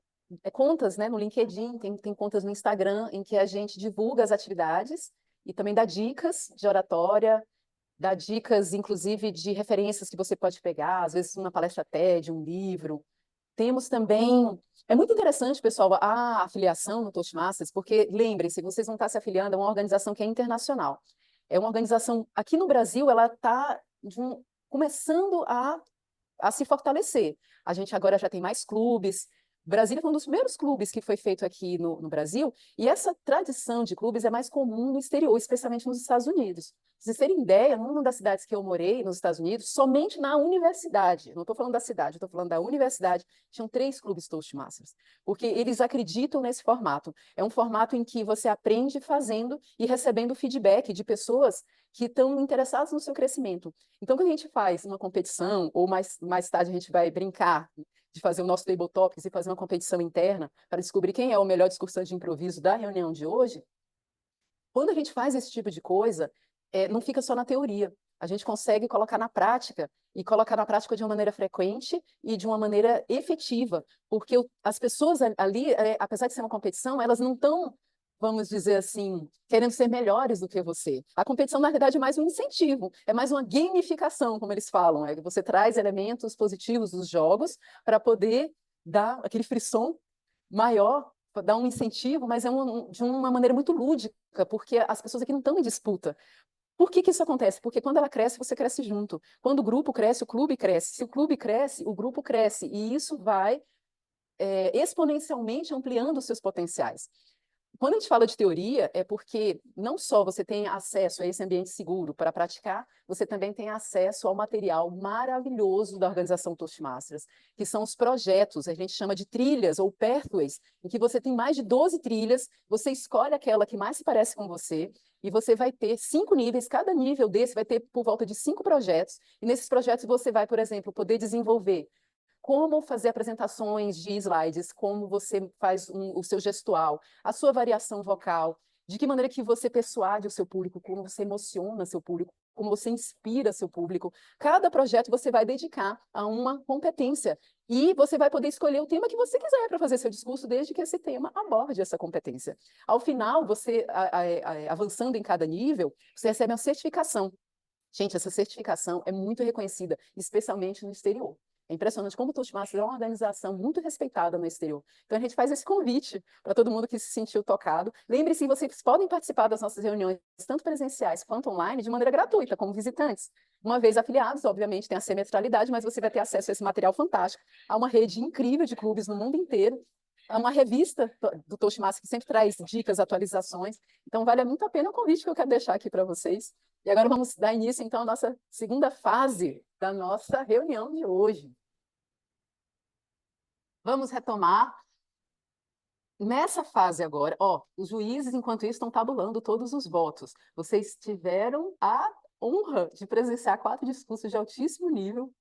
contas, né, no LinkedIn, tem contas no Instagram em que a gente divulga as atividades e também dá dicas de oratória, dá dicas, inclusive, de referências que você pode pegar, às vezes uma palestra TED, um livro. Temos também. É muito interessante, pessoal, a afiliação no Toastmasters, porque lembrem-se, vocês vão estar se afiliando a uma organização que é internacional. É uma organização, aqui no Brasil, ela está começando a se fortalecer. A gente agora já tem mais clubes. Brasília foi um dos primeiros clubes que foi feito aqui no Brasil, e essa tradição de clubes é mais comum no exterior, especialmente nos Estados Unidos. Pra vocês terem ideia, numa das cidades que eu morei, nos Estados Unidos, somente na universidade, não estou falando da cidade, estou falando da universidade, tinham 3 clubes Toastmasters, porque eles acreditam nesse formato. É um formato em que você aprende fazendo e recebendo feedback de pessoas que estão interessadas no seu crescimento. Então, quando a gente faz uma competição, ou mais tarde a gente vai brincar de fazer o nosso table topics e fazer uma competição interna para descobrir quem é o melhor discursante de improviso da reunião de hoje, quando a gente faz esse tipo de coisa, não fica só na teoria. A gente consegue colocar na prática, e colocar na prática de uma maneira frequente e de uma maneira efetiva, porque as pessoas ali, apesar de ser uma competição, elas não estão, vamos dizer assim, querendo ser melhores do que você. A competição, na verdade, é mais um incentivo, é mais uma gamificação, como eles falam. Você traz elementos positivos dos jogos para poder dar aquele frisson maior, dar um incentivo, mas de uma maneira muito lúdica, porque as pessoas aqui não estão em disputa. Por que que isso acontece? Porque quando ela cresce, você cresce junto. Quando o grupo cresce, o clube cresce. Se o clube cresce, o grupo cresce. E isso vai exponencialmente ampliando os seus potenciais. Quando a gente fala de teoria, é porque não só você tem acesso a esse ambiente seguro para praticar, você também tem acesso ao material maravilhoso da organização Toastmasters, que são os projetos, a gente chama de trilhas ou pathways, em que você tem mais de 12 trilhas, você escolhe aquela que mais se parece com você, e você vai ter 5 níveis, cada nível desse vai ter por volta de 5 projetos, e nesses projetos você vai, por exemplo, poder desenvolver como fazer apresentações de slides, como você faz o seu gestual, a sua variação vocal, de que maneira que você persuade o seu público, como você emociona seu público, como você inspira seu público. Cada projeto você vai dedicar a uma competência e você vai poder escolher o tema que você quiser para fazer seu discurso, desde que esse tema aborde essa competência. Ao final, você avançando em cada nível, você recebe uma certificação. Gente, essa certificação é muito reconhecida, especialmente no exterior. É impressionante como o Toastmasters é uma organização muito respeitada no exterior. Então, a gente faz esse convite para todo mundo que se sentiu tocado. Lembre-se, vocês podem participar das nossas reuniões, tanto presenciais quanto online, de maneira gratuita, como visitantes. Uma vez afiliados, obviamente, tem a semestralidade, mas você vai ter acesso a esse material fantástico, a uma rede incrível de clubes no mundo inteiro, a uma revista do Toastmasters que sempre traz dicas, atualizações. Então, vale muito a pena o convite que eu quero deixar aqui para vocês. E agora vamos dar início, então, à nossa segunda fase da nossa reunião de hoje. Vamos retomar. Nessa fase agora, os juízes, enquanto isso, estão tabulando todos os votos. Vocês tiveram a honra de presenciar 4 discursos de altíssimo nível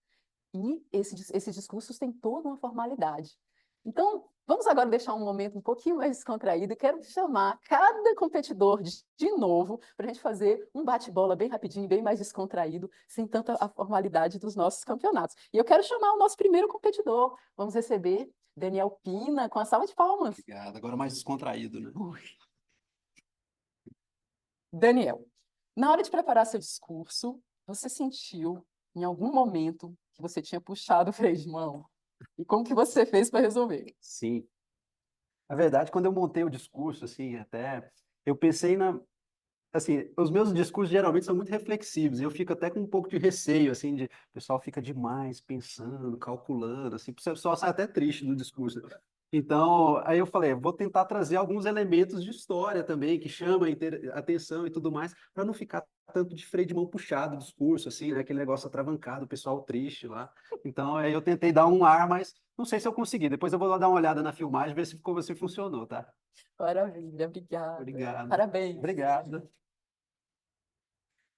e esses discursos têm toda uma formalidade. Então, vamos agora deixar um momento um pouquinho mais descontraído e quero chamar cada competidor de novo para a gente fazer um bate-bola bem rapidinho, bem mais descontraído, sem tanta a formalidade dos nossos campeonatos. E eu quero chamar o nosso primeiro competidor. Vamos receber Daniel Pina com a salva de palmas.
Obrigado. Agora mais descontraído, né?
Daniel, na hora de preparar seu discurso, você sentiu em algum momento que você tinha puxado o freio de mão? E como que você fez para resolver?
Sim. Na verdade, quando eu montei o discurso, assim, até eu pensei assim, os meus discursos geralmente são muito reflexivos, e eu fico até com um pouco de receio, assim, o pessoal fica demais pensando, calculando, assim, o pessoal sai até triste do discurso. Então, aí eu falei, vou tentar trazer alguns elementos de história também, que chamam a atenção e tudo mais, para não ficar tanto de freio de mão puxado o discurso, assim, né? Aquele negócio atravancado, o pessoal triste lá. Então, aí eu tentei dar um ar, mas não sei se eu consegui. Depois eu vou lá dar uma olhada na filmagem, ver se ficou, se funcionou, tá?
Maravilha, obrigada.
Obrigado.
Parabéns.
Obrigado.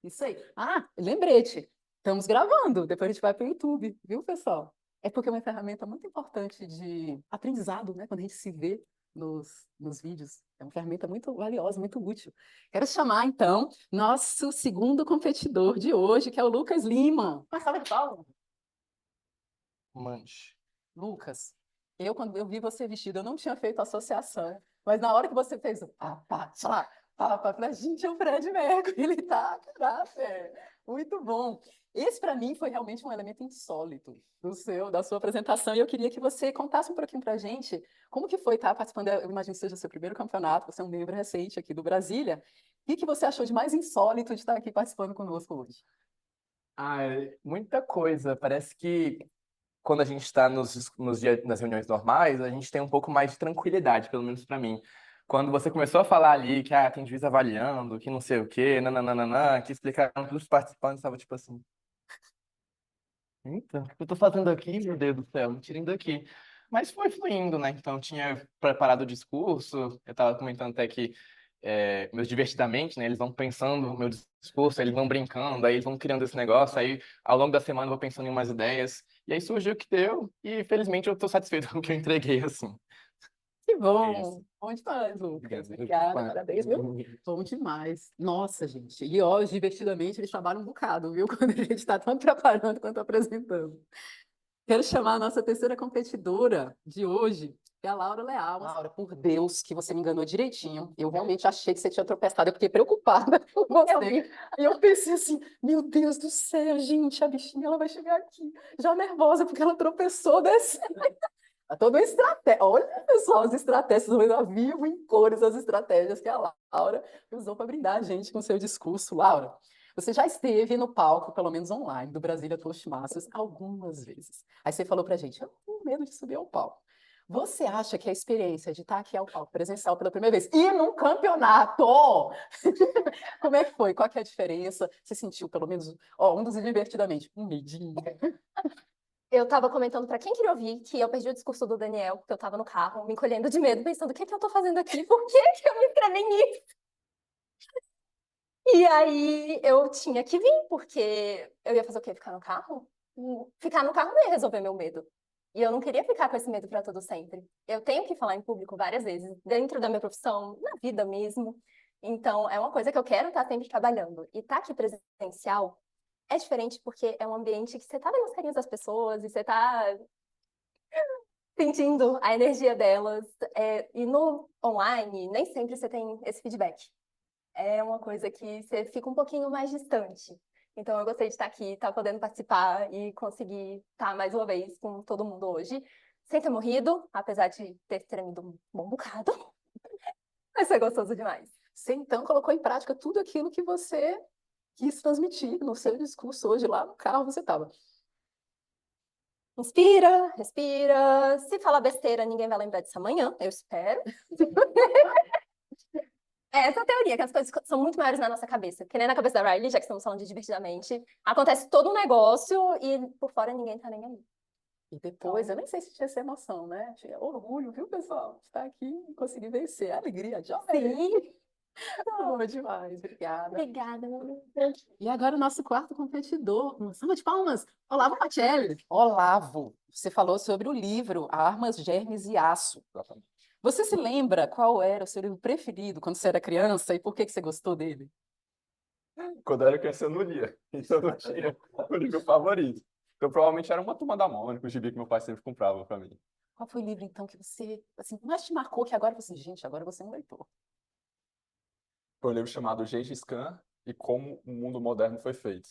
Isso aí. Ah, lembrete, estamos gravando, depois a gente vai para o YouTube, viu, pessoal? É porque é uma ferramenta muito importante de aprendizado, né? Quando a gente se vê nos vídeos. É uma ferramenta muito valiosa, muito útil. Quero chamar, então, nosso segundo competidor de hoje, que é o Lucas Lima. Uma salva de palmas.
Manche.
Lucas, quando eu vi você vestido, eu não tinha feito associação, mas na hora que você fez o eu falei, gente, é o Fred Mercury, ele tá a caráter. Muito bom. Esse, para mim, foi realmente um elemento insólito da sua apresentação, e eu queria que você contasse um pouquinho pra gente como que foi estar participando, eu imagino que seja o seu primeiro campeonato, você é um membro recente aqui do Brasília. O que você achou de mais insólito de estar aqui participando conosco hoje?
Muita coisa. Parece que quando a gente está nas reuniões normais, a gente tem um pouco mais de tranquilidade, pelo menos para mim. Quando você começou a falar ali que tem juiz avaliando, que não sei o quê, nananana, que explicaram tudo os participantes, estava tipo assim, eita, o que eu tô fazendo aqui, meu Deus do céu, me tirem daqui. Mas foi fluindo, né? Então, eu tinha preparado o discurso, eu estava comentando até que meus divertidamente, né? Eles vão pensando no meu discurso, eles vão brincando, aí eles vão criando esse negócio, aí ao longo da semana eu vou pensando em umas ideias, e aí surgiu o que deu, e felizmente eu tô satisfeito com o que eu entreguei, assim.
Que
É
bom!
isso.
Bom demais, Lucas.
Obrigado.
Obrigada, parabéns, viu? Bom demais. Nossa, gente. E ó, divertidamente, eles trabalham um bocado, viu? Quando a gente está tanto preparando quanto apresentando. Quero chamar a nossa terceira competidora de hoje, que é a Laura Leal. Laura, por Deus, que você me enganou direitinho. Eu realmente achei que você tinha tropeçado, eu fiquei preocupada com você. E eu pensei assim, meu Deus do céu, gente, a bichinha ela vai chegar aqui, já nervosa, porque ela tropeçou desse. Toda uma estratégia. Olha, pessoal, as estratégias, eu vivo em cores as estratégias que a Laura usou para brindar a gente com seu discurso. Laura, você já esteve no palco, pelo menos online, do Brasília Toastmasters algumas vezes. Aí você falou para a gente, eu tenho medo de subir ao palco. Você acha que a experiência de estar aqui ao palco presencial pela primeira vez e num campeonato, como é que foi? Qual que é a diferença? Você sentiu, pelo menos, um dos divertidamente, um medinho?
Eu tava comentando pra quem queria ouvir que eu perdi o discurso do Daniel, porque eu tava no carro, me encolhendo de medo, pensando, o que que eu tô fazendo aqui? Por que que eu me inscrevi nisso? E aí eu tinha que vir, porque eu ia fazer o quê? Ficar no carro? Ficar no carro não ia resolver meu medo. E eu não queria ficar com esse medo para todo sempre. Eu tenho que falar em público várias vezes, dentro da minha profissão, na vida mesmo. Então, é uma coisa que eu quero estar sempre trabalhando. E estar aqui presencial é diferente porque é um ambiente que você tá vendo as carinhas das pessoas e você tá sentindo a energia delas. E no online, nem sempre você tem esse feedback. É uma coisa que você fica um pouquinho mais distante. Então, eu gostei de estar aqui, estar podendo participar e conseguir estar mais uma vez com todo mundo hoje, sem ter morrido, apesar de ter tremido um bom bocado. Mas foi gostoso demais.
Você, então, colocou em prática tudo aquilo que você quis transmitir no seu discurso hoje lá no carro você estava.
Inspira, respira. Se falar besteira, ninguém vai lembrar disso amanhã, eu espero. Essa é a teoria, que as coisas são muito maiores na nossa cabeça. Que nem na cabeça da Riley, já que estamos falando de divertidamente. Acontece todo um negócio e por fora ninguém tá nem aí.
E depois, eu nem sei se tinha essa emoção, né? Tinha orgulho, viu, pessoal? De estar aqui e conseguir vencer. Alegria, já
Sim.
Bom demais, obrigada.
Obrigada, meu Deus.
E agora o nosso quarto competidor, uma salva de palmas, Olavo Pacelli. Olavo, você falou sobre o livro Armas, Germes e Aço. Você se lembra qual era o seu livro preferido quando você era criança e por que você gostou dele?
Quando eu era criança, eu não lia. Então, eu não tinha o livro favorito. Então, provavelmente era uma Turma da Mônica, o gibi que meu pai sempre comprava para mim.
Qual foi o livro, então, que você, assim, mais te marcou, que agora você, gente, agora você é um leitor?
Foi um livro chamado Gengis Khan e Como o Mundo Moderno Foi Feito.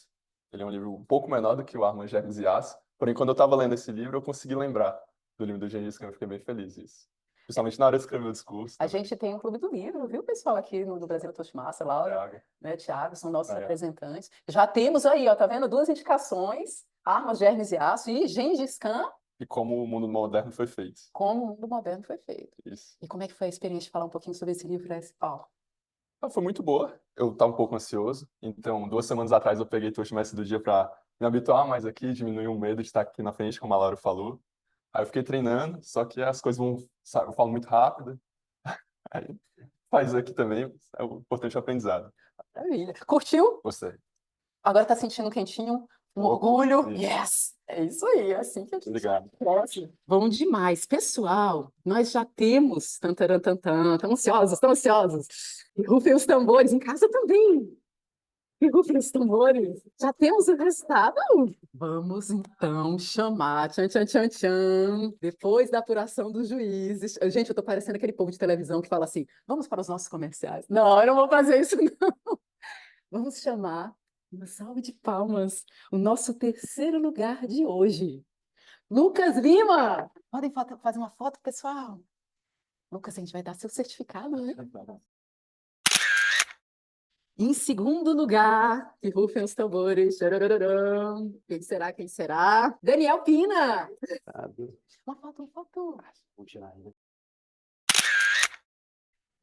Ele é um livro um pouco menor do que o Armas, Germes e Aço. Porém, quando eu estava lendo esse livro, eu consegui lembrar do livro do Gengis Khan. Eu fiquei bem feliz disso. Principalmente na hora de escrever o discurso.
A gente tem um clube do livro, viu, pessoal, aqui no Brasil Toastmaster, Laura, né, Thiago, são nossos representantes. Já temos aí, ó, tá vendo? 2 indicações, Armas, Germes e Aço e Gengis Khan
E como o mundo moderno foi feito.
Como o mundo moderno foi feito.
Isso.
E como é que foi a experiência de falar um pouquinho sobre esse livro, Paulo?
Foi muito boa. Eu estava um pouco ansioso. Então, 2 semanas atrás, eu peguei Toastmaster do dia para me habituar mais aqui, diminuir o medo de estar aqui na frente, como a Laura falou. Aí eu fiquei treinando, só que as coisas vão... Eu falo muito rápido. Aí faz aqui também. É o importante é o aprendizado.
Maravilha. Curtiu?
Gostei.
Agora tá sentindo um quentinho? Um
Opa,
orgulho?
isso.
Yes! É isso aí, é assim que a gente
Obrigado.
cresce. Bom demais. Pessoal, nós já temos... Tantarantantan, tão ansiosos, tão ansiosos. E rufem os tambores, em casa também. E rufem os tambores. Já temos o resultado? Vamos então chamar, tchan, tchan, tchan, tchan, depois da apuração dos juízes. Gente, eu tô parecendo aquele povo de televisão que fala assim, vamos para os nossos comerciais. Não, eu não vou fazer isso, não. Vamos chamar, uma salva de palmas, o nosso terceiro lugar de hoje. Lucas Lima! Podem fazer uma foto, pessoal? Lucas, a gente vai dar seu certificado, né? Em segundo lugar, que rufem os tambores. Tcharararam. Quem será? Quem será? Daniel Pina! Uma foto, uma foto.
Vou tirar ainda.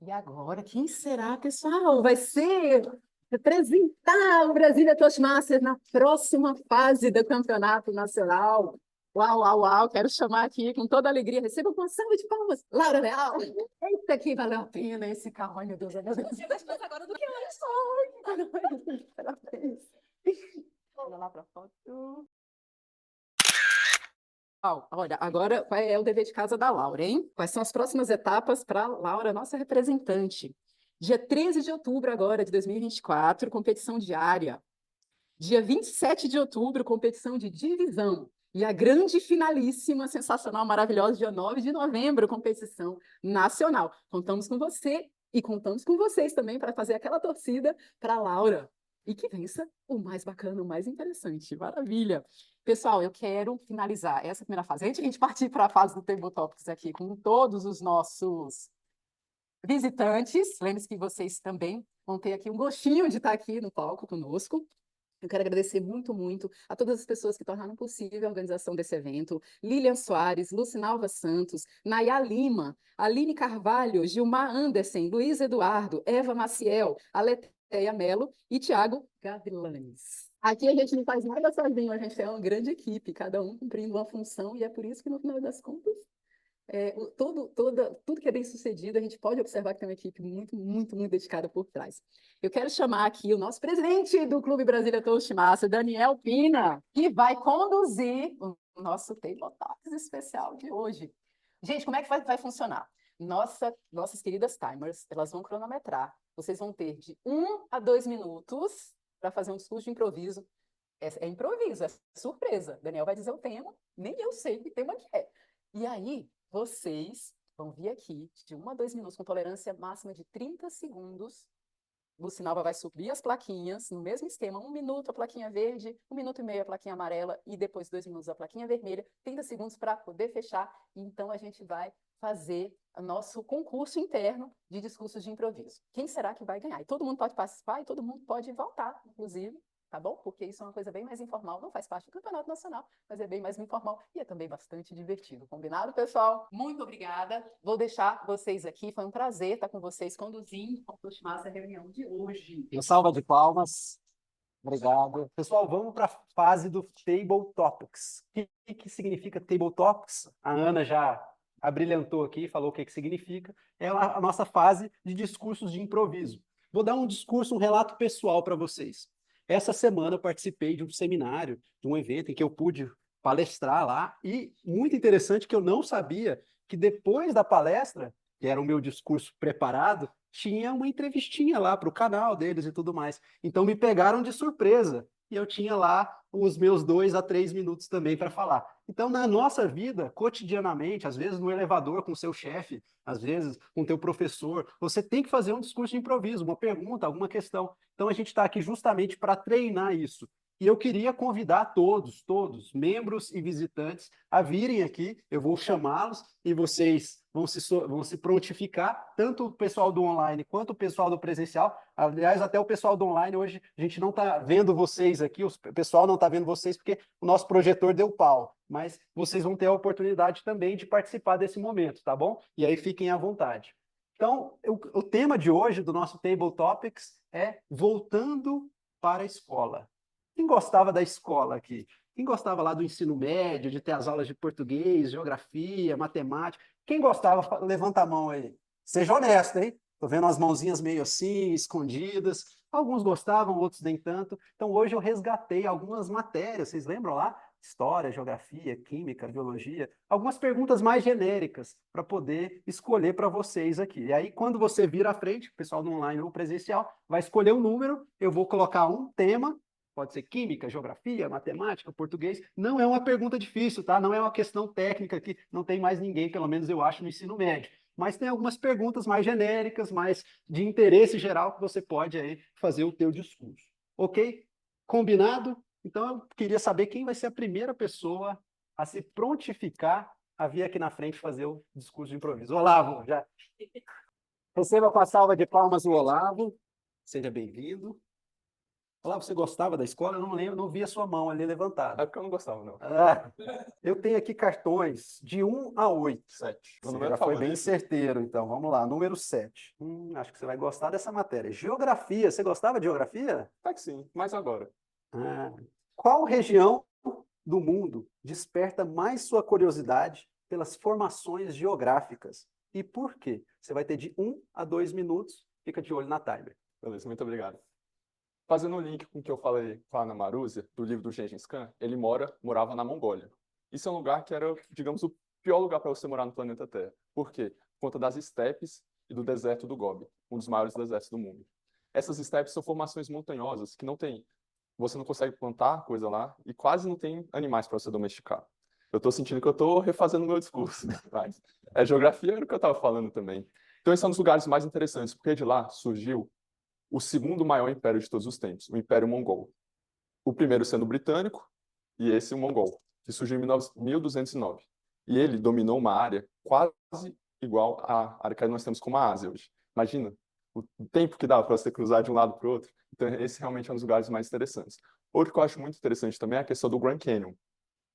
E agora, quem será, pessoal? Vai ser representar o Brasília Toastmasters na próxima fase do Campeonato Nacional. Uau, uau, uau! Quero chamar aqui com toda alegria. Receba uma salva de palmas. Laura Leal! Eita, que valeu a pena esse carro. Ai, meu Deus, meu Deus. Mais agora do que antes. Ai, parabéns. Olha lá para a foto. Olha, agora qual é o dever de casa da Laura, hein? Quais são as próximas etapas para a Laura, nossa representante? Dia 13 de outubro agora, de 2024, competição diária. Dia 27 de outubro, competição de divisão. E a grande finalíssima, sensacional, maravilhosa, dia 9 de novembro, competição nacional. Contamos com você e contamos com vocês também para fazer aquela torcida para a Laura. E que vença o mais bacana, o mais interessante. Maravilha! Pessoal, eu quero finalizar essa primeira fase. Antes de a gente partir para a fase do Table Topics aqui, com todos os nossos visitantes, lembre-se que vocês também vão ter aqui um gostinho de estar aqui no palco conosco. Eu quero agradecer muito, muito a todas as pessoas que tornaram possível a organização desse evento. Lilian Soares, Lucinalva Santos, Nayá Lima, Aline Carvalho, Gilmar Anderson, Luiz Eduardo, Eva Maciel, Aleteia Melo e Tiago Gavilanes. Aqui a gente não faz nada sozinho, a gente é uma grande equipe, cada um cumprindo uma função, e é por isso que, no final das contas, tudo que é bem sucedido, a gente pode observar que tem uma equipe muito, muito, muito dedicada por trás. Eu quero chamar aqui o nosso presidente do Clube Brasília Toastmasters, Daniel Pina, que vai conduzir o nosso Table Talks especial de hoje. Gente, como é que vai funcionar? Nossas queridas timers, elas vão cronometrar. Vocês vão ter de 1 a 2 minutos para fazer um discurso de improviso. É improviso, é surpresa. Daniel vai dizer o tema, nem eu sei que tema que é. E aí, vocês vão vir aqui de 1 a 2 minutos com tolerância máxima de 30 segundos. Lucinalva vai subir as plaquinhas no mesmo esquema, 1 minuto a plaquinha verde, 1 minuto e meio a plaquinha amarela e depois 2 minutos a plaquinha vermelha, 30 segundos para poder fechar. Então a gente vai fazer o nosso concurso interno de discursos de improviso. Quem será que vai ganhar? E todo mundo pode participar e todo mundo pode votar, inclusive. Tá bom? Porque isso é uma coisa bem mais informal, não faz parte do Campeonato Nacional, mas é bem mais informal e é também bastante divertido. Combinado, pessoal? Muito obrigada. Vou deixar vocês aqui, foi um prazer estar com vocês conduzindo a reunião de hoje.
Uma salva de palmas. Obrigado. Pessoal, vamos para a fase do Table Topics. O que significa Table Topics? A Ana já abrilhantou aqui, falou o que significa. É a nossa fase de discursos de improviso. Vou dar um discurso, um relato pessoal para vocês. Essa semana eu participei de um seminário, de um evento em que eu pude palestrar lá, e muito interessante que eu não sabia que depois da palestra, que era o meu discurso preparado, tinha uma entrevistinha lá para o canal deles e tudo mais. Então me pegaram de surpresa, e eu tinha lá os meus 2 a 3 minutos também para falar. Então, na nossa vida, cotidianamente, às vezes no elevador com o seu chefe, às vezes com o teu professor, você tem que fazer um discurso de improviso, uma pergunta, alguma questão. Então, a gente está aqui justamente para treinar isso. E eu queria convidar todos, membros e visitantes, a virem aqui. Eu vou chamá-los e vocês vão se prontificar, tanto o pessoal do online quanto o pessoal do presencial. Aliás, até o pessoal do online, hoje a gente não está vendo vocês aqui, o pessoal não está vendo vocês porque o nosso projetor deu pau. Mas vocês vão ter a oportunidade também de participar desse momento, tá bom? E aí fiquem à vontade. Então, o tema de hoje do nosso Table Topics é voltando para a escola. Quem gostava da escola aqui? Quem gostava lá do ensino médio, de ter as aulas de português, geografia, matemática? Quem gostava, levanta a mão aí. Seja honesto, hein? Tô vendo as mãozinhas meio assim, escondidas. Alguns gostavam, outros nem tanto. Então, hoje eu resgatei algumas matérias. Vocês lembram lá? História, geografia, química, biologia. Algumas perguntas mais genéricas para poder escolher para vocês aqui. E aí, quando você vir à frente, o pessoal do online ou presencial, vai escolher um número, eu vou colocar um tema. Pode ser química, geografia, matemática, português. Não é uma pergunta difícil, tá? Não é uma questão técnica que não tem mais ninguém, pelo menos eu acho, no ensino médio. Mas tem algumas perguntas mais genéricas, mais de interesse geral, que você pode aí fazer o teu discurso. Ok? Combinado? Então, eu queria saber quem vai ser a primeira pessoa a se prontificar a vir aqui na frente fazer o discurso de improviso. Olavo, já. Receba com a salva de palmas o Olavo. Seja bem-vindo. Olavo, você gostava da escola? Eu não lembro, não vi a sua mão ali levantada.
É porque eu não gostava, não.
Eu tenho aqui cartões de 1 a 8.
7.
Você já foi bem certeiro, então. Vamos lá, número 7. Acho que você vai gostar dessa matéria. Geografia. Você gostava de geografia?
Tá que sim, mas agora.
Qual região do mundo desperta mais sua curiosidade pelas formações geográficas? E por quê? Você vai ter de 1 a 2 minutos. Fica de olho na timer.
Beleza, muito obrigado. Fazendo um link com o que eu falei com a Ana Marúzia, do livro do Gengis Khan, ele morava na Mongólia. Isso é um lugar que era, digamos, o pior lugar para você morar no planeta Terra. Por quê? Por conta das estepes e do deserto do Gobi, um dos maiores desertos do mundo. Essas estepes são formações montanhosas que não tem, você não consegue plantar coisa lá e quase não tem animais para você domesticar. Eu estou sentindo que eu estou refazendo o meu discurso, mas geografia era o que eu estava falando também. Então, esse é um dos lugares mais interessantes, porque de lá surgiu o segundo maior império de todos os tempos, o Império Mongol. O primeiro sendo o britânico, e esse o mongol, que surgiu em 1209. E ele dominou uma área quase igual à área que nós temos como a Ásia hoje. Imagina o tempo que dava para você cruzar de um lado para o outro. Então, esse realmente é um dos lugares mais interessantes. Outro que eu acho muito interessante também é a questão do Grand Canyon,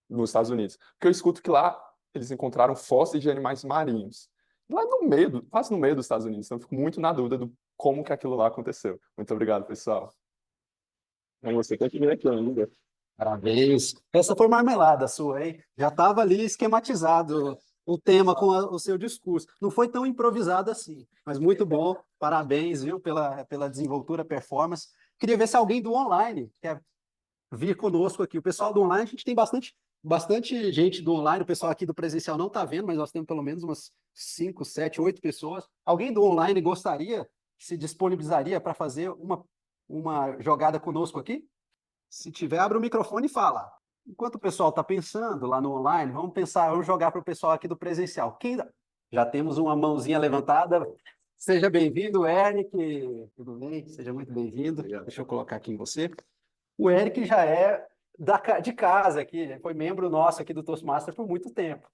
nos Estados Unidos. Porque eu escuto que lá eles encontraram fósseis de animais marinhos. Lá no meio, quase no meio dos Estados Unidos. Então, eu fico muito na dúvida do como que aquilo lá aconteceu. Muito obrigado, pessoal. Você tem que vir aqui ainda.
Parabéns. Essa foi marmelada sua, hein? Já estava ali esquematizado o tema com o seu discurso. Não foi tão improvisado assim, mas muito bom. Parabéns, viu, pela desenvoltura, performance. Queria ver se alguém do online quer vir conosco aqui. O pessoal do online, a gente tem bastante gente do online. O pessoal aqui do presencial não está vendo, mas nós temos pelo menos umas 5, 7, 8 pessoas. Alguém do online gostaria, se disponibilizaria para fazer uma jogada conosco aqui? Se tiver, abre o microfone e fala. Enquanto o pessoal está pensando lá no online, vamos jogar para o pessoal aqui do presencial. Já temos uma mãozinha levantada. Seja bem-vindo, Eric. Tudo bem? Seja muito bem-vindo. Deixa eu colocar aqui em você. O Eric já é de casa aqui, foi membro nosso aqui do Toastmaster por muito tempo.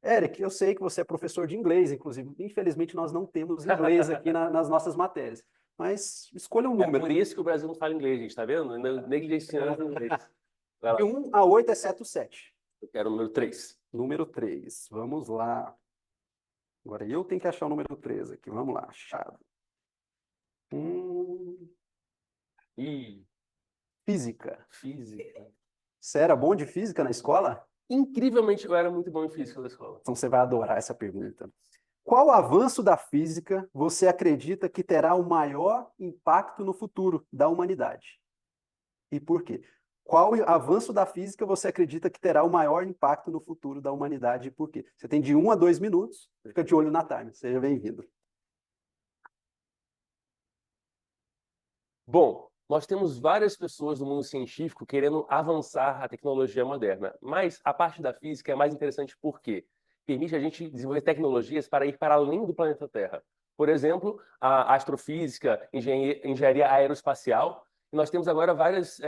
Eric, eu sei que você é professor de inglês, inclusive. Infelizmente, nós não temos inglês aqui nas nossas matérias. Mas escolha um número.
É por isso que o Brasil não fala inglês, gente, tá vendo? Negligenciando o inglês.
De 1 a 8, exceto 7.
Eu quero o número 3.
Número 3. Vamos lá. Agora eu tenho que achar o número 3 aqui. Vamos lá, achado. Física.
Física.
Você era bom de física na escola?
Incrivelmente, eu era muito bom em física na escola.
Então você vai adorar essa pergunta. Qual avanço da física você acredita que terá o maior impacto no futuro da humanidade? E por quê? Qual avanço da física você acredita que terá o maior impacto no futuro da humanidade e por quê? Você tem de 1 a 2 minutos, fica de olho na time. Seja bem-vindo.
Bom, nós temos várias pessoas do mundo científico querendo avançar a tecnologia moderna, mas a parte da física é mais interessante porque permite a gente desenvolver tecnologias para ir para além do planeta Terra. Por exemplo, a astrofísica, engenharia aeroespacial. E nós temos agora várias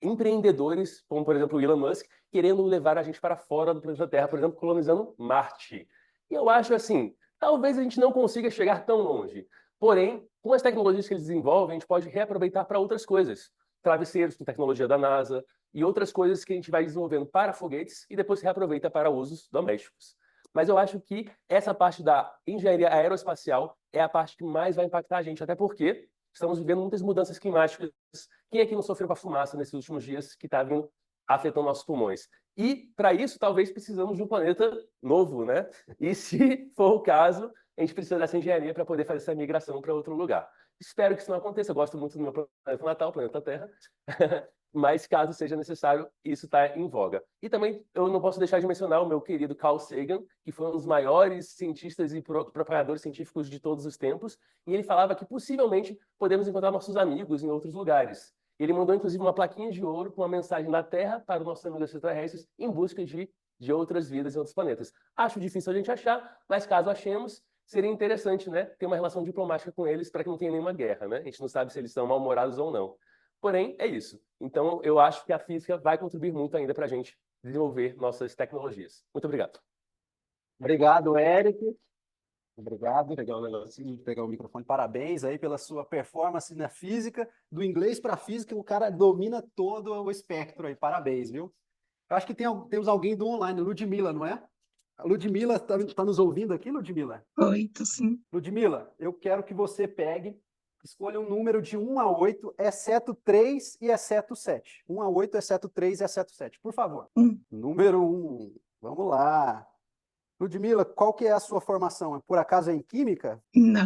empreendedores, como, por exemplo, o Elon Musk, querendo levar a gente para fora do planeta Terra, por exemplo, colonizando Marte. E eu acho assim, talvez a gente não consiga chegar tão longe. Porém, com as tecnologias que eles desenvolvem, a gente pode reaproveitar para outras coisas. Travesseiros com tecnologia da NASA e outras coisas que a gente vai desenvolvendo para foguetes e depois reaproveita para usos domésticos. Mas eu acho que essa parte da engenharia aeroespacial é a parte que mais vai impactar a gente, até porque estamos vivendo muitas mudanças climáticas. Quem aqui não sofreu com a fumaça nesses últimos dias que está vindo afetando nossos pulmões? E, para isso, talvez precisamos de um planeta novo, né? E, se for o caso, a gente precisa dessa engenharia para poder fazer essa migração para outro lugar. Espero que isso não aconteça. Eu gosto muito do meu planeta natal, o planeta Terra. Mas, caso seja necessário, isso está em voga. E também eu não posso deixar de mencionar o meu querido Carl Sagan, que foi um dos maiores cientistas e propagadores científicos de todos os tempos, e ele falava que possivelmente podemos encontrar nossos amigos em outros lugares. Ele mandou, inclusive, uma plaquinha de ouro com uma mensagem da Terra para os nossos amigos extraterrestres em busca de outras vidas em outros planetas. Acho difícil a gente achar, mas caso achemos, seria interessante, né, ter uma relação diplomática com eles para que não tenha nenhuma guerra, né? A gente não sabe se eles são mal-humorados ou não. Porém, é isso. Então, eu acho que a física vai contribuir muito ainda para a gente desenvolver nossas tecnologias. Muito obrigado.
Obrigado, Eric. Obrigado. Pegar o negocinho, pegar o microfone. Parabéns aí pela sua performance na física. Do inglês para a física, o cara domina todo o espectro aí. Parabéns, viu? Eu acho que temos alguém do online, Ludmila, não é? A Ludmila está nos ouvindo aqui, Ludmila?
Oi, tô sim.
Ludmila, eu quero que você escolha um número de 1 a 8, exceto 3 e exceto 7. 1 a 8, exceto 3 e exceto 7, por favor. Número 1. Vamos lá. Ludmila, qual que é a sua formação? Por acaso é em química?
Não.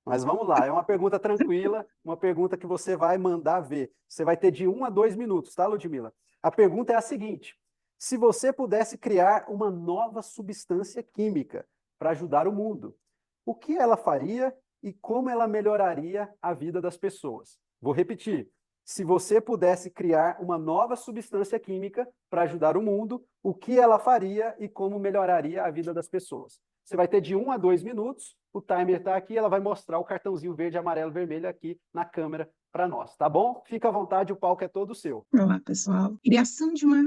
Mas vamos lá, é uma pergunta tranquila, uma pergunta que você vai mandar ver. Você vai ter de 1 a 2 minutos, tá, Ludmila? A pergunta é a seguinte: se você pudesse criar uma nova substância química para ajudar o mundo, o que ela faria e como ela melhoraria a vida das pessoas? Vou repetir. Se você pudesse criar uma nova substância química para ajudar o mundo, o que ela faria e como melhoraria a vida das pessoas? Você vai ter de 1 a 2 minutos, o timer está aqui, ela vai mostrar o cartãozinho verde, amarelo, vermelho aqui na câmera para nós, tá bom? Fica à vontade, o palco é todo seu.
Olá, pessoal. Criação de uma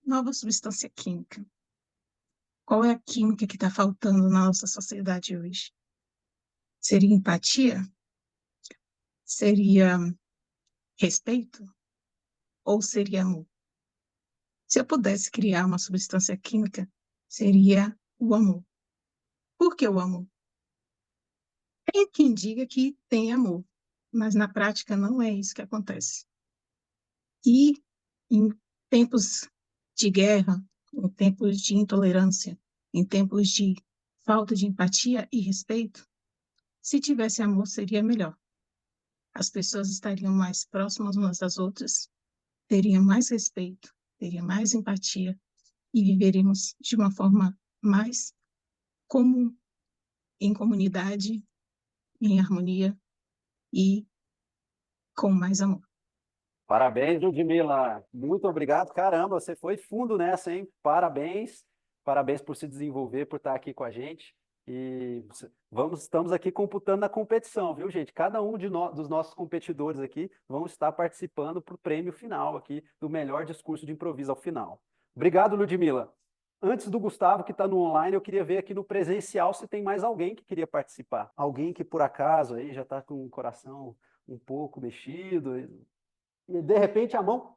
nova substância química. Qual é a química que está faltando na nossa sociedade hoje? Seria empatia? Seria respeito? Ou seria amor? Se eu pudesse criar uma substância química, seria o amor. Por que o amor? Tem quem diga que tem amor, mas na prática não é isso que acontece. E em tempos de guerra, em tempos de intolerância, em tempos de falta de empatia e respeito, se tivesse amor seria melhor. As pessoas estariam mais próximas umas das outras, teriam mais respeito, teriam mais empatia e viveríamos de uma forma mais comum, em comunidade, em harmonia e com mais amor.
Parabéns, Ludmila. Muito obrigado. Caramba, você foi fundo nessa, hein? Parabéns. Parabéns por se desenvolver, por estar aqui com a gente. E estamos aqui computando na competição, viu, gente? Cada um dos nossos competidores aqui vão estar participando para o prêmio final aqui, do melhor discurso de improviso ao final. Obrigado, Ludmila. Antes do Gustavo, que está no online, eu queria ver aqui no presencial se tem mais alguém que queria participar. Alguém que, por acaso, aí já está com o coração um pouco mexido. E, de repente, a mão...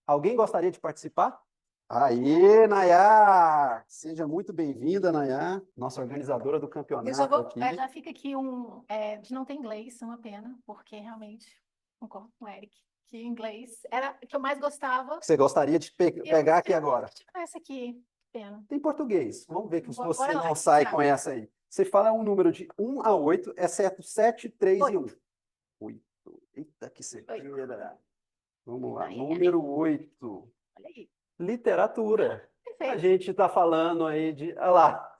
Alguém gostaria de participar? Aí, Nayá! Seja muito bem-vinda, Nayá, nossa organizadora do campeonato aqui.
Já fica aqui de não ter inglês, uma pena, porque realmente concordo com o Eric, que inglês era o que eu mais gostava.
Você gostaria de pegar aqui agora?
Essa aqui, pena.
Tem português. Vamos ver que se você
Bora lá,
não sai
tá.
com essa aí. Você fala um número de 1 a 8, exceto 7, 3 e 1. 8. Eita, que certeira. Vamos lá. Número 8.
Olha aí.
Literatura.
Perfeito.
A gente está falando aí de... Olha lá.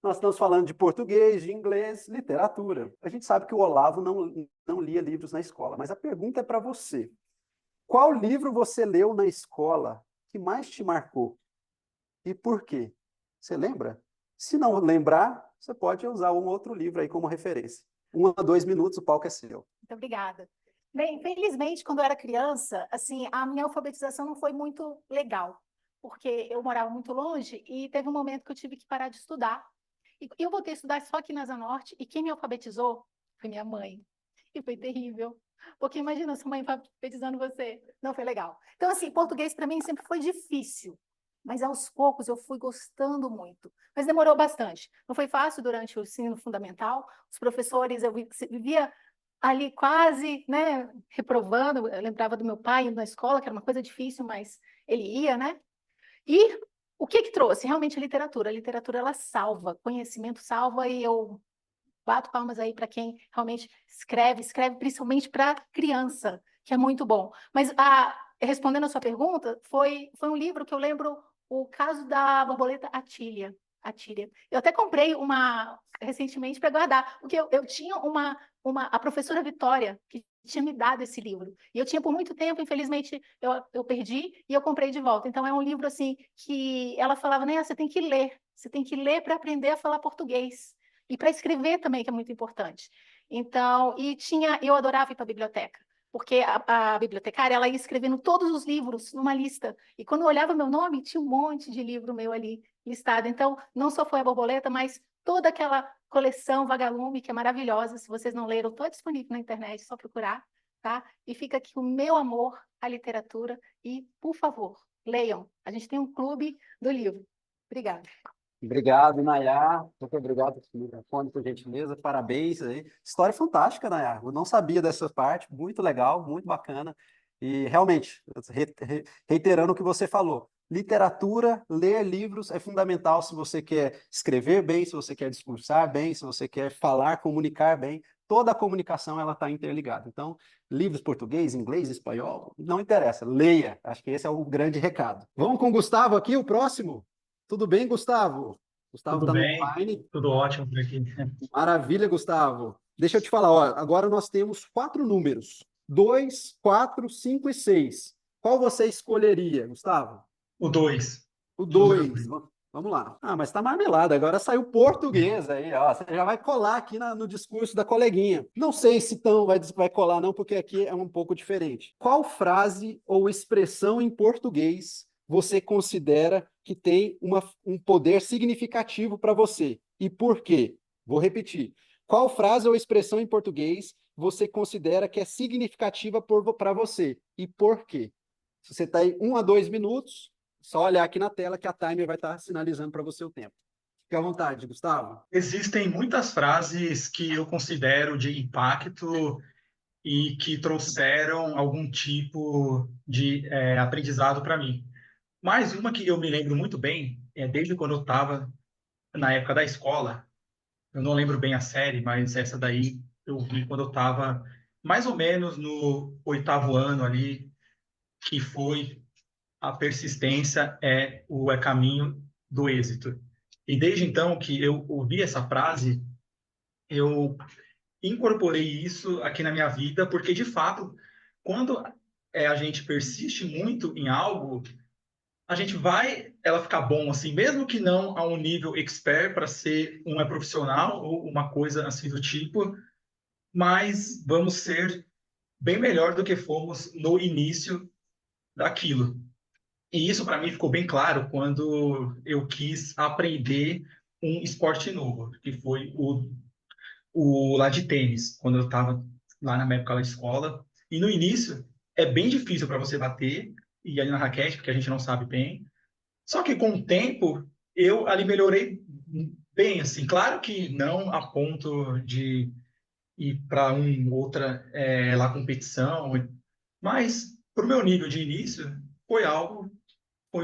Nós estamos falando de português, de inglês, literatura. A gente sabe que o Olavo não lia livros na escola, mas a pergunta é para você. Qual livro você leu na escola que mais te marcou? E por quê? Você lembra? Se não lembrar, você pode usar um outro livro aí como referência. 1 a 2 minutos, o palco é seu.
Muito obrigada. Bem, infelizmente, quando eu era criança, assim, a minha alfabetização não foi muito legal, porque eu morava muito longe e teve um momento que eu tive que parar de estudar. E eu voltei a estudar só aqui na Asa Norte, e quem me alfabetizou foi minha mãe. E foi terrível. Porque imagina sua mãe alfabetizando você. Não foi legal. Então, assim, português para mim sempre foi difícil. Mas aos poucos eu fui gostando muito. Mas demorou bastante. Não foi fácil durante o ensino fundamental. Os professores, eu vivia ali quase, né, reprovando. Eu lembrava do meu pai indo na escola, que era uma coisa difícil, mas ele ia, né? E o que que trouxe? Realmente a literatura. A literatura, ela salva, conhecimento salva, e eu bato palmas aí para quem realmente escreve principalmente para criança, que é muito bom. Mas respondendo a sua pergunta, foi um livro que eu lembro, o caso da borboleta Atília. Atília. Eu até comprei uma recentemente para guardar, porque eu tinha a professora Vitória, que tinha me dado esse livro. E eu tinha por muito tempo, infelizmente, eu perdi e eu comprei de volta. Então, é um livro assim que ela falava, né, você tem que ler para aprender a falar português. E para escrever também, que é muito importante. Então, eu adorava ir para a biblioteca, porque a bibliotecária, ela ia escrevendo todos os livros numa lista. E quando eu olhava meu nome, tinha um monte de livro meu ali listado. Então, não só foi a borboleta, mas toda aquela coleção Vagalume, que é maravilhosa. Se vocês não leram, está disponível na internet, é só procurar, tá? E fica aqui o meu amor à literatura. E, por favor, leiam. A gente tem um clube do livro. Obrigada.
Obrigado, Nayar. Muito obrigado pelo microfone, por gentileza. Parabéns aí. História fantástica, Nayar. Eu não sabia dessa parte. Muito legal, muito bacana. E realmente, reiterando o que você falou, literatura, ler livros é fundamental se você quer escrever bem, se você quer discursar bem, se você quer falar, comunicar bem. Toda a comunicação ela está interligada. Então, livros português, inglês, espanhol, não interessa. Leia. Acho que esse é o grande recado. Vamos com o Gustavo aqui, o próximo. Tudo bem, Gustavo? Gustavo
Tudo
está no
bem?
online.
Tudo ótimo por aqui.
Maravilha, Gustavo. Deixa eu te falar, ó, agora nós temos 4 números: 2, 4, 5 e 6. Qual você escolheria, Gustavo?
O 2.
O 2. Vamos lá. Ah, mas tá marmelada. Agora saiu português aí, ó. Você já vai colar aqui no discurso da coleguinha. Não sei se tão vai colar, não, porque aqui é um pouco diferente. Qual frase ou expressão em português você considera que tem um poder significativo para você? E por quê? Vou repetir. Qual frase ou expressão em português você considera que é significativa para você? E por quê? Se você está aí 1 a 2 minutos, só olhar aqui na tela que a timer vai estar sinalizando para você o tempo. Fique à vontade, Gustavo.
Existem muitas frases que eu considero de impacto e que trouxeram algum tipo de aprendizado para mim. Mas uma que eu me lembro muito bem, desde quando eu estava na época da escola, eu não lembro bem a série, mas essa daí eu vi quando eu estava mais ou menos no 8º ano ali, que foi: a persistência é o caminho do êxito. E desde então que eu ouvi essa frase, eu incorporei isso aqui na minha vida, porque de fato, quando a gente persiste muito em algo, a gente ela ficar bom assim, mesmo que não a um nível expert para ser um profissional ou uma coisa assim do tipo, mas vamos ser bem melhor do que fomos no início daquilo. E isso para mim ficou bem claro quando eu quis aprender um esporte novo, que foi o lá de tênis, quando eu estava lá na minha época da escola. E no início é bem difícil para você bater e ali na raquete, porque a gente não sabe bem. Só que com o tempo eu ali melhorei bem, assim. Claro que não a ponto de ir para outra lá competição, mas para o meu nível de início foi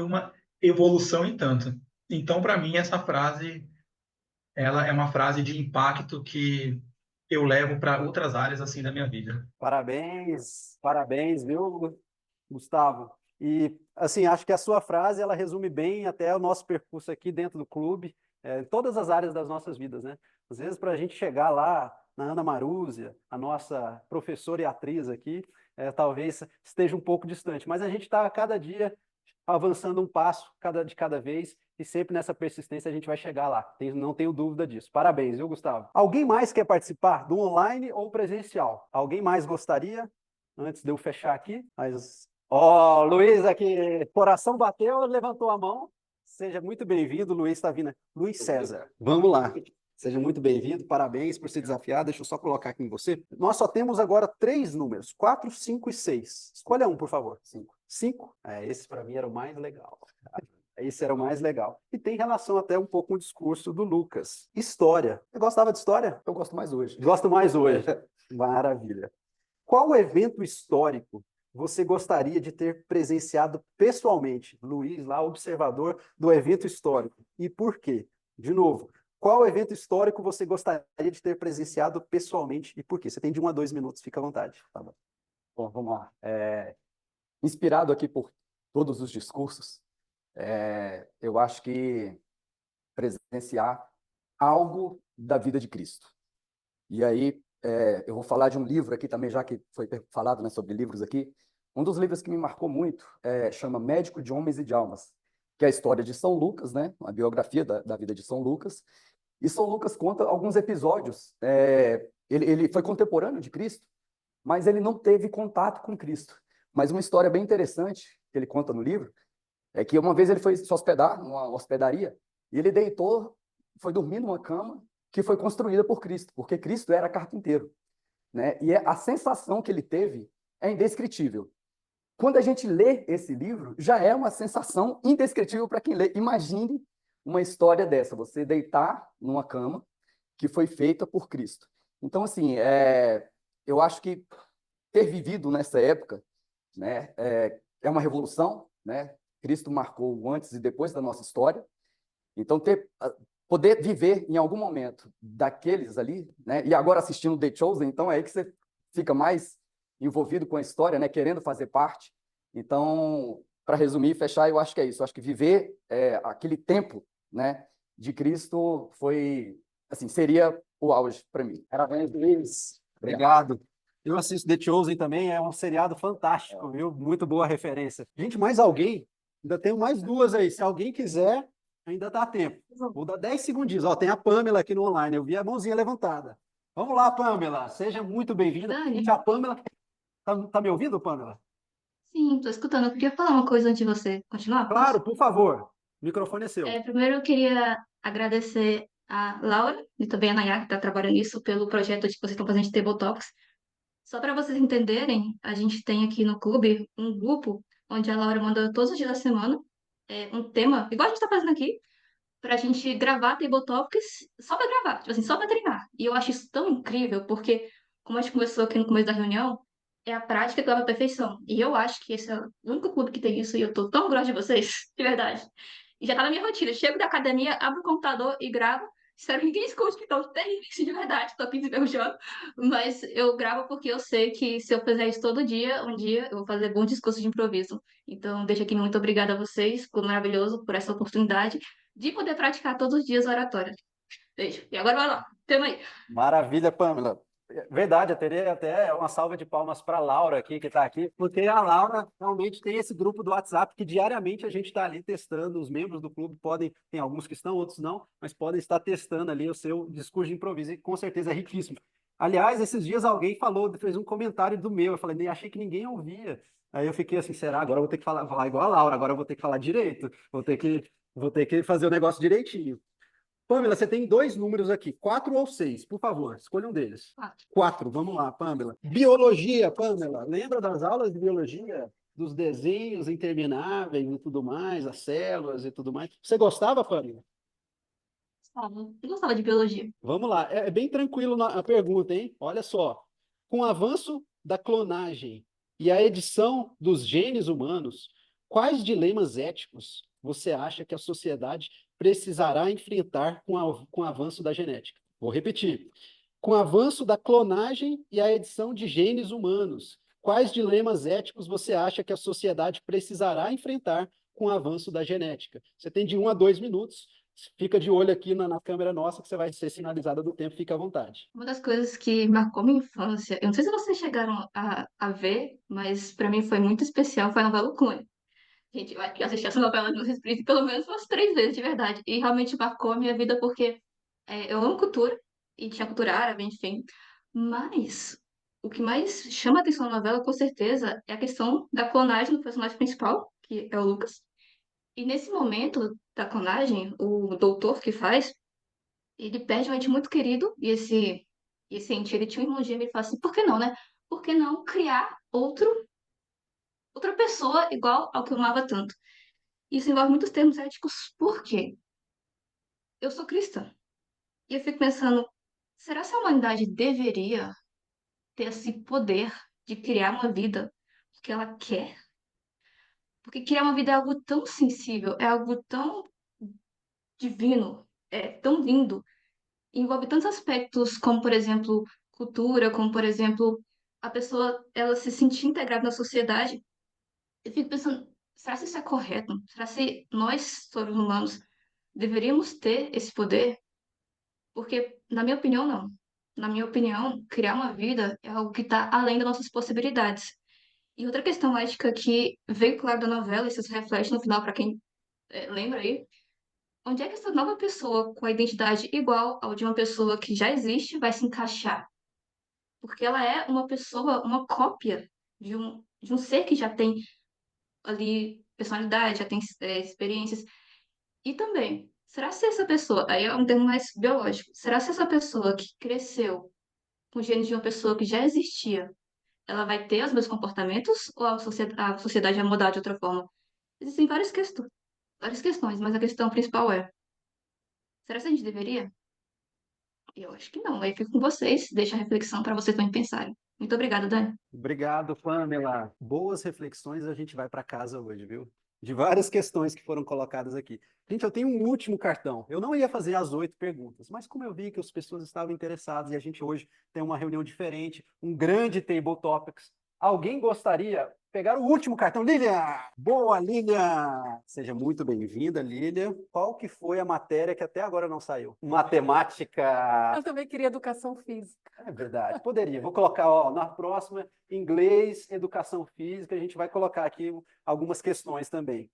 uma evolução em tanto. Então, para mim, essa frase, ela é uma frase de impacto que eu levo para outras áreas assim da minha vida.
Parabéns, parabéns, viu, Gustavo? E, assim, acho que a sua frase, ela resume bem até o nosso percurso aqui dentro do clube, em todas as áreas das nossas vidas, né? Às vezes, para a gente chegar lá na Ana Marúzia, a nossa professora e atriz aqui, talvez esteja um pouco distante, mas a gente está a cada dia avançando um passo de cada vez e sempre nessa persistência a gente vai chegar lá. Não tenho dúvida disso. Parabéns, viu, Gustavo? Alguém mais quer participar do online ou presencial? Alguém mais gostaria? antes de eu fechar aqui. Mas, ó, Luiz aqui, coração bateu, levantou a mão. Seja muito bem-vindo, Luiz está vindo. Luiz César, vamos lá. Seja muito bem-vindo, parabéns por se desafiar. Deixa eu só colocar aqui em você. Nós só temos agora 3 números, 4, 5 e 6. Escolha um, por favor. 5. 5? Esse para mim era o mais legal. Esse era o mais legal. E tem relação até um pouco com o discurso do Lucas. História. Você gostava de história?
Eu gosto mais hoje.
Gosto mais hoje. Maravilha. Qual evento histórico você gostaria de ter presenciado pessoalmente? Luiz, lá, observador do evento histórico. E por quê? De novo, qual evento histórico você gostaria de ter presenciado pessoalmente e por quê? Você tem de 1 a 2 minutos, fica à vontade. Tá bom.
Bom, vamos lá. Inspirado aqui por todos os discursos, eu acho que presenciar algo da vida de Cristo. E aí, eu vou falar de um livro aqui também, já que foi falado, né, sobre livros aqui. Um dos livros que me marcou muito chama Médico de Homens e de Almas, que é a história de São Lucas, né, a biografia da vida de São Lucas. E São Lucas conta alguns episódios. Ele foi contemporâneo de Cristo, mas ele não teve contato com Cristo. Mas uma história bem interessante que ele conta no livro é que uma vez ele foi se hospedar numa hospedaria e ele foi dormir numa cama que foi construída por Cristo, porque Cristo era carpinteiro, né? E a sensação que ele teve é indescritível. Quando a gente lê esse livro, já é uma sensação indescritível para quem lê. Imagine uma história dessa, você deitar numa cama que foi feita por Cristo. Então, assim, eu acho que ter vivido nessa época, né, é uma revolução, né? Cristo marcou o antes e depois da nossa história. Então, poder viver em algum momento daqueles ali, né? E agora assistindo The Chosen, então é aí que você fica mais envolvido com a história, né? Querendo fazer parte. Então, para resumir e fechar, eu acho que é isso. Eu acho que viver aquele tempo, né, de Cristo foi, assim, seria o auge para mim.
Parabéns, Luiz. Obrigado. Eu assisto The Chosen também, é um seriado fantástico, viu? Muito boa referência. Gente, mais alguém? Ainda tenho mais 2 aí. Se alguém quiser, ainda dá tempo. Vou dar 10 segundinhos. Ó, tem a Pamela aqui no online. Eu vi a mãozinha levantada. Vamos lá, Pamela. Seja muito bem-vinda.
Dani.
Gente, a Pamela... Tá me ouvindo, Pamela?
Sim, tô escutando. Eu queria falar uma coisa antes de você continuar, posso?
Claro, por favor. O microfone é seu.
Primeiro eu queria agradecer a Laura e também a Nayá, que está trabalhando nisso, pelo projeto que vocês estão fazendo de Table Talks. Só para vocês entenderem, a gente tem aqui no clube um grupo onde a Laura manda todos os dias da semana um tema, igual a gente está fazendo aqui, para a gente gravar Table Talks só para gravar, tipo assim, só para treinar. E eu acho isso tão incrível, porque, como a gente começou aqui no começo da reunião, é a prática que leva à perfeição. E eu acho que esse é o único clube que tem isso, e eu tô tão orgulhosa de vocês, de verdade. E já tá na minha rotina. Chego da academia, abro o computador e gravo. Espero que ninguém escute, que estão terríveis de verdade, tô aqui desenferrujando. Mas eu gravo porque eu sei que se eu fizer isso todo dia, um dia eu vou fazer bom discurso de improviso. Então, deixo aqui muito obrigada a vocês, por maravilhoso, por essa oportunidade de poder praticar todos os dias a oratória. Beijo. E agora vai lá, tema aí.
Maravilha, Pamela. Verdade, eu teria até uma salva de palmas para a Laura aqui, que está aqui, porque a Laura realmente tem esse grupo do WhatsApp que diariamente a gente está ali testando, os membros do clube podem, tem alguns que estão, outros não, mas podem estar testando ali o seu discurso de improviso, e com certeza é riquíssimo. Aliás, esses dias alguém fez um comentário do meu, eu falei, nem achei que ninguém ouvia. Aí eu fiquei assim, será? Agora eu vou ter que falar igual a Laura, agora eu vou ter que falar direito, vou ter que fazer o negócio direitinho. Pamela, você tem 2 números aqui, 4 ou 6, por favor, escolha um deles. 4, vamos lá, Pamela. Biologia, Pamela, lembra das aulas de biologia? Dos desenhos intermináveis e tudo mais, as células e tudo mais. Você gostava, Pamela?
Eu gostava de biologia.
Vamos lá, é bem tranquilo a pergunta, hein? Olha só. Com o avanço da clonagem e a edição dos genes humanos, quais dilemas éticos você acha que a sociedade precisará enfrentar com o avanço da genética? Vou repetir. Com o avanço da clonagem e a edição de genes humanos, quais dilemas éticos você acha que a sociedade precisará enfrentar com o avanço da genética? Você tem de 1 a 2 minutos. Fica de olho aqui na câmera nossa, que você vai ser sinalizada do tempo, fica à vontade.
Uma das coisas que marcou minha infância, eu não sei se vocês chegaram a ver, mas para mim foi muito especial, foi a novela Clone. Gente, eu acho que eu assisti essa novela no reprise pelo menos umas 3 vezes, de verdade. E realmente marcou a minha vida porque eu amo cultura, e tinha cultura árabe, enfim. Mas o que mais chama a atenção na novela, com certeza, é a questão da clonagem do personagem principal, que é o Lucas. E nesse momento da clonagem, o doutor que faz, ele perde um ente muito querido, e esse ente, ele tinha um irmão gêmeo, e fala assim, por que não, né? Por que não criar outra pessoa igual ao que eu amava tanto? Isso envolve muitos termos éticos. Por quê? Eu sou cristã. E eu fico pensando, será que a humanidade deveria ter esse poder de criar uma vida que ela quer? Porque criar uma vida é algo tão sensível, é algo tão divino, é tão lindo, envolve tantos aspectos, como, por exemplo, cultura, como, por exemplo, a pessoa ela se sentir integrada na sociedade. Eu fico pensando, será que isso é correto? Será que nós, seres humanos, deveríamos ter esse poder? Porque, na minha opinião, não. Na minha opinião, criar uma vida é algo que está além das nossas possibilidades. E outra questão ética que veio claro da novela, e isso se reflete no final, para quem lembra aí, onde é que essa nova pessoa com a identidade igual ao de uma pessoa que já existe vai se encaixar? Porque ela é uma pessoa, uma cópia de um ser que já tem ali personalidade, já tem experiências. E também, será se essa pessoa, aí é um termo mais biológico, será se essa pessoa que cresceu com o gene de uma pessoa que já existia, ela vai ter os mesmos comportamentos ou a sociedade vai mudar de outra forma? Existem várias questões, mas a questão principal é, será que a gente deveria? Eu acho que não. Aí fico com vocês, deixo a reflexão para vocês também pensarem. Muito obrigada, Dani.
Obrigado, Pamela. Boas reflexões a gente vai para casa hoje, viu? De várias questões que foram colocadas aqui. Gente, eu tenho um último cartão. Eu não ia fazer as 8 perguntas, mas como eu vi que as pessoas estavam interessadas e a gente hoje tem uma reunião diferente, um grande Table Topics, alguém gostaria de pegar o último cartão? Lilian! Boa, Lilian! Seja muito bem-vinda, Lilian. Qual que foi a matéria que até agora não saiu? Matemática.
Eu também queria educação física.
É verdade, poderia. Vou colocar, ó, na próxima, inglês, educação física, a gente vai colocar aqui algumas questões também.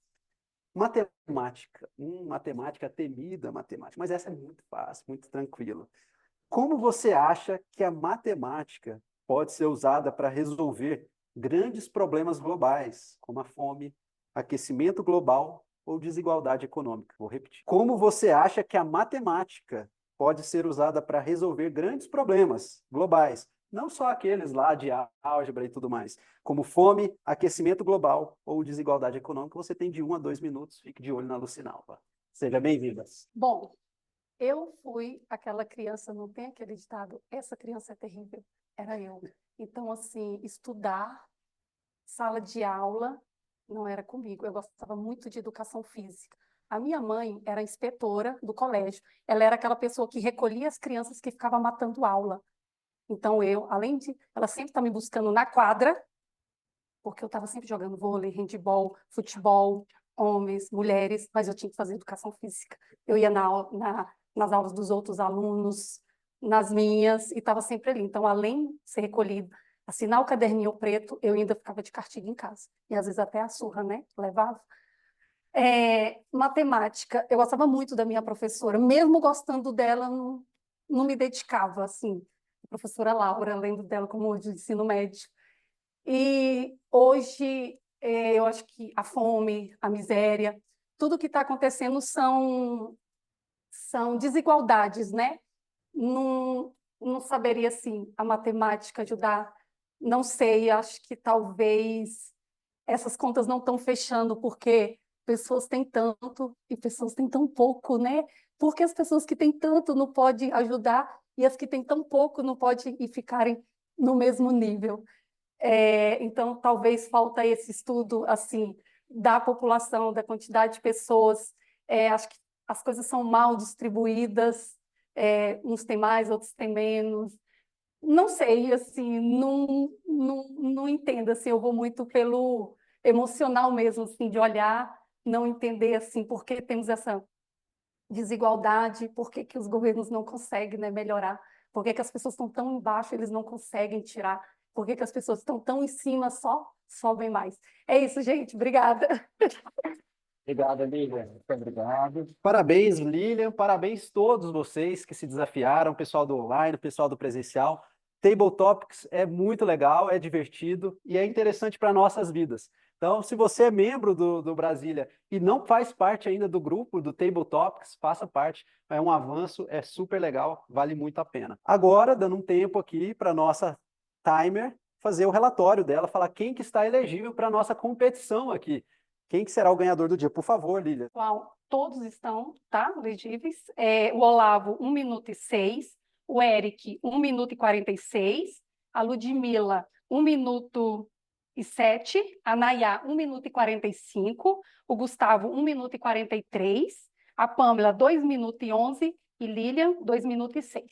Matemática, matemática temida, matemática, mas essa é muito fácil, muito tranquila. Como você acha que a matemática pode ser usada para resolver grandes problemas globais, como a fome, aquecimento global ou desigualdade econômica? Vou repetir. Como você acha que a matemática pode ser usada para resolver grandes problemas globais, não só aqueles lá de álgebra e tudo mais, como fome, aquecimento global ou desigualdade econômica? Você tem de 1 a 2 minutos, fique de olho na Lucinalva. Seja bem-vinda.
Bom, eu fui aquela criança, não tem aquele ditado, essa criança é terrível, era eu. Então, assim, estudar, sala de aula, não era comigo. Eu gostava muito de educação física. A minha mãe era inspetora do colégio. Ela era aquela pessoa que recolhia as crianças que ficavam matando aula. Então, ela sempre estava me buscando na quadra, porque eu estava sempre jogando vôlei, handebol, futebol, homens, mulheres, mas eu tinha que fazer educação física. Eu ia nas aulas dos outros alunos, nas minhas, e estava sempre ali. Então, além de ser recolhido, assinar o caderninho preto, eu ainda ficava de castigo em casa. E às vezes até a surra, né? Levava. Matemática, eu gostava muito da minha professora, mesmo gostando dela, não me dedicava, assim. A professora Laura, lembro dela como de ensino médio. E hoje, eu acho que a fome, a miséria, tudo que está acontecendo são desigualdades, né? Não saberia, assim, a matemática ajudar. Não sei, acho que talvez essas contas não estão fechando porque pessoas têm tanto e pessoas têm tão pouco, né? Porque as pessoas que têm tanto não podem ajudar e as que têm tão pouco não podem ir ficarem no mesmo nível. Então, talvez falta esse estudo assim da população, da quantidade de pessoas. Acho que as coisas são mal distribuídas, uns têm mais, outros têm menos. Não sei, assim, não entendo, assim, eu vou muito pelo emocional mesmo, assim, de olhar, não entender, assim, por que temos essa desigualdade, por que que os governos não conseguem, né, melhorar, por que que as pessoas estão tão embaixo, eles não conseguem tirar, por que que as pessoas estão tão em cima, só sobem mais. É isso, gente, obrigada.
Obrigado, Lilian. Muito obrigado. Parabéns, Lilian. Parabéns a todos vocês que se desafiaram, pessoal do online, pessoal do presencial. Table Topics é muito legal, é divertido e é interessante para nossas vidas. Então, se você é membro do Brasília e não faz parte ainda do grupo do Table Topics, faça parte. É um avanço, é super legal, vale muito a pena. Agora, dando um tempo aqui para nossa timer fazer o relatório dela, falar quem que está elegível para a nossa competição aqui. Quem que será o ganhador do dia? Por favor, Lília.
Pessoal, todos estão, tá, elegíveis. O Olavo, 1 minuto e 6. O Eric, 1 minuto e 46. A Ludmila, 1 minuto e 7. A Nayá, 1 minuto e 45. O Gustavo, 1 minuto e 43. A Pâmela, 2 minutos e 11. E Lilian, 2 minutos e 6.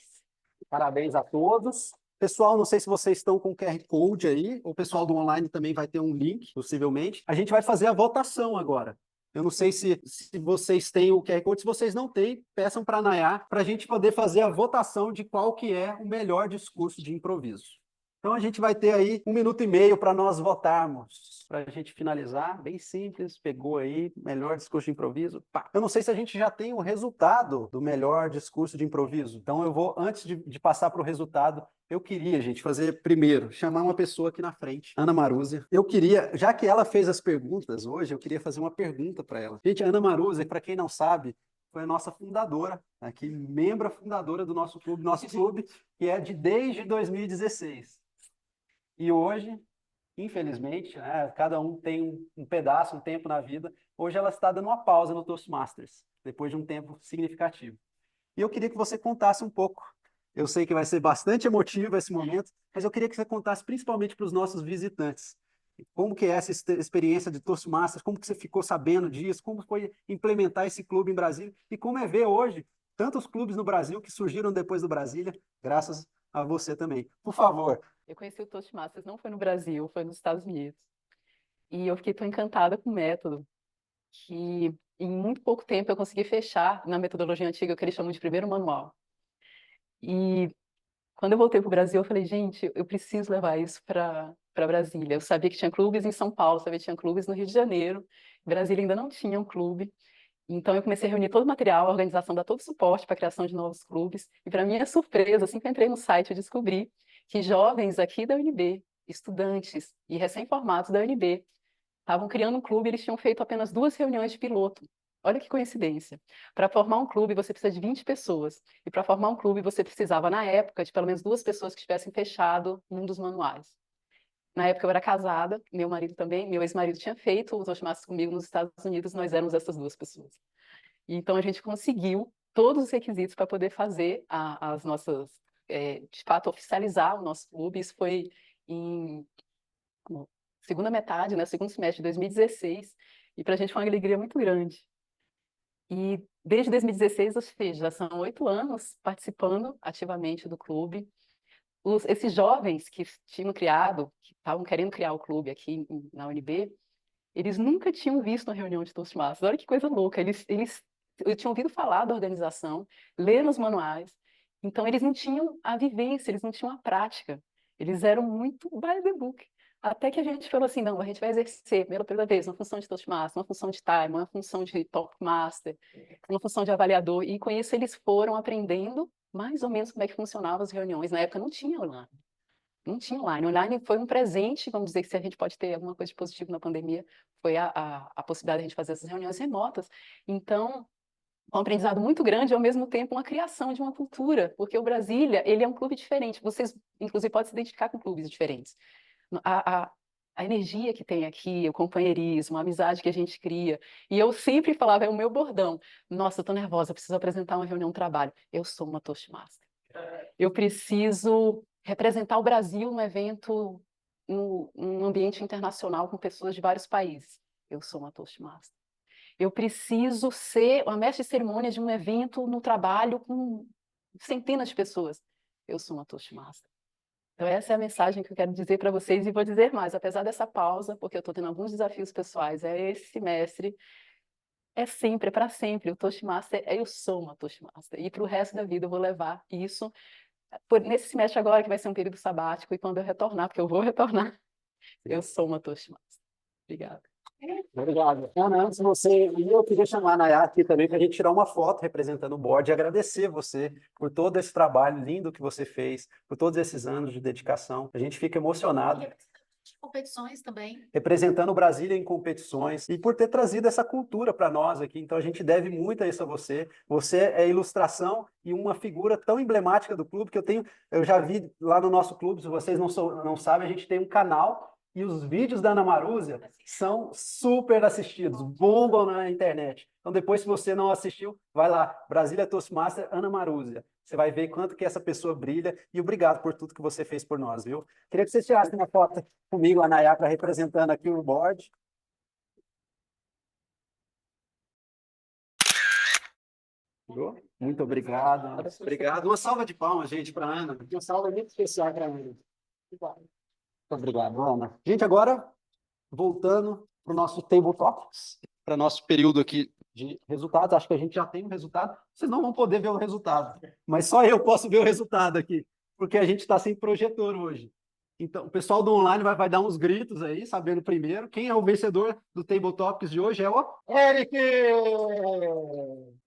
Parabéns a todos. Pessoal, não sei se vocês estão com o QR Code aí, o pessoal do online também vai ter um link, possivelmente. A gente vai fazer a votação agora. Eu não sei se vocês têm o QR Code, se vocês não têm, peçam para a Nayá, para a gente poder fazer a votação de qual que é o melhor discurso de improviso. Então a gente vai ter aí 1 minuto e meio para nós votarmos, para a gente finalizar, bem simples, pegou aí, melhor discurso de improviso, pá. Eu não sei se a gente já tem o resultado do melhor discurso de improviso, então eu vou, antes de passar para o resultado, eu queria, gente, fazer primeiro, chamar uma pessoa aqui na frente, Ana Marúzia. Eu queria, já que ela fez as perguntas hoje, eu queria fazer uma pergunta para ela. Gente, a Ana Marúzia, para quem não sabe, foi a nossa fundadora, aqui, membro fundadora do nosso clube, que é desde 2016. E hoje, infelizmente, né, cada um tem um pedaço, um tempo na vida. Hoje ela está dando uma pausa no Toastmasters, depois de um tempo significativo. E eu queria que você contasse um pouco. Eu sei que vai ser bastante emotivo esse momento, mas eu queria que você contasse principalmente para os nossos visitantes. Como que é essa experiência de Toastmasters? Como que você ficou sabendo disso? Como foi implementar esse clube em Brasília? E como é ver hoje tantos clubes no Brasil que surgiram depois do Brasília, graças a você também. Por favor.
Eu conheci o Toastmasters, não foi no Brasil, foi nos Estados Unidos. E eu fiquei tão encantada com o método que em muito pouco tempo eu consegui fechar na metodologia antiga, que eles chamam de primeiro manual. E quando eu voltei para o Brasil, eu falei, gente, eu preciso levar isso para Brasília. Eu sabia que tinha clubes em São Paulo, sabia que tinha clubes no Rio de Janeiro. Brasília ainda não tinha um clube. Então, eu comecei a reunir todo o material, a organização dá todo o suporte para a criação de novos clubes. E, para minha surpresa, assim que eu entrei no site, eu descobri que jovens aqui da UNB, estudantes e recém-formados da UNB, estavam criando um clube, eles tinham feito apenas 2 reuniões de piloto. Olha que coincidência. Para formar um clube, você precisa de 20 pessoas. E para formar um clube, você precisava, na época, de pelo menos 2 pessoas que tivessem fechado um dos manuais. Na época eu era casada, meu marido também, meu ex-marido tinha feito os Toastmasters comigo nos Estados Unidos, nós éramos essas 2 pessoas. E então a gente conseguiu todos os requisitos para poder fazer as nossas, de fato, oficializar o nosso clube. Isso foi em segunda metade, né, segundo semestre de 2016, e para a gente foi uma alegria muito grande. E desde 2016, ou seja, já são 8 anos participando ativamente do clube. Esses jovens que tinham criado, que estavam querendo criar o clube aqui na UNB, eles nunca tinham visto uma reunião de Toastmasters. Olha que coisa louca. Eles tinham ouvido falar da organização, ler nos manuais. Então, eles não tinham a vivência, eles não tinham a prática. Eles eram muito by the book. Até que a gente falou assim, não, a gente vai exercer pela primeira vez uma função de Toastmaster, uma função de Timer, uma função de Top Master, uma função de avaliador. E com isso eles foram aprendendo mais ou menos como é que funcionavam as reuniões. Na época não tinha online. Não tinha online. Online foi um presente, vamos dizer que se a gente pode ter alguma coisa de positivo na pandemia, foi a possibilidade de a gente fazer essas reuniões remotas. Então, um aprendizado muito grande e, ao mesmo tempo, uma criação de uma cultura, porque o Brasília, ele é um clube diferente. Vocês, inclusive, podem se identificar com clubes diferentes. A energia que tem aqui, o companheirismo, a amizade que a gente cria. E eu sempre falava, é o meu bordão. Nossa, eu tô nervosa, eu preciso apresentar uma reunião de trabalho. Eu sou uma Toastmaster. Eu preciso representar o Brasil num evento, num ambiente internacional com pessoas de vários países. Eu sou uma Toastmaster. Eu preciso ser uma mestre de cerimônia de um evento no trabalho com centenas de pessoas. Eu sou uma Toastmaster. Então, essa é a mensagem que eu quero dizer para vocês, e vou dizer mais, apesar dessa pausa, porque eu estou tendo alguns desafios pessoais, esse semestre, é sempre, é para sempre, o Toastmaster, eu sou uma Toastmaster, e para o resto da vida eu vou levar isso, nesse semestre agora, que vai ser um período sabático, e quando eu retornar, porque eu vou retornar, eu sou uma Toastmaster. Obrigada.
Obrigado. Ana, antes de você ir, eu queria chamar a Nayá aqui também para a gente tirar uma foto representando o board e agradecer você por todo esse trabalho lindo que você fez, por todos esses anos de dedicação. A gente fica emocionado
Competições também.
representando Brasília em competições e por ter trazido essa cultura para nós aqui. Então a gente deve muito a isso a você. Você é ilustração e uma figura tão emblemática do clube que eu já vi lá no nosso clube, se vocês não sabem, a gente tem um canal e os vídeos da Ana Marúzia são super assistidos, bombam na internet. Então depois, se você não assistiu, vai lá, Brasília Toastmaster Ana Marúzia. Você vai ver quanto que essa pessoa brilha e obrigado por tudo que você fez por nós, viu? Queria que você tirasse uma foto comigo, a Nayara, representando aqui o board. Muito obrigado. Obrigado. Uma salva de palmas, gente, para a Ana. Uma salva muito especial para a Ana. Muito obrigado, Ana. Gente, agora, voltando para o nosso Table Talks, para nosso período aqui de resultados. Acho que a gente já tem um resultado. Vocês não vão poder ver o resultado, mas só eu posso ver o resultado aqui, porque a gente está sem projetor hoje. Então, o pessoal do online vai dar uns gritos aí, sabendo primeiro. Quem é o vencedor do Table Talks de hoje é o Eric!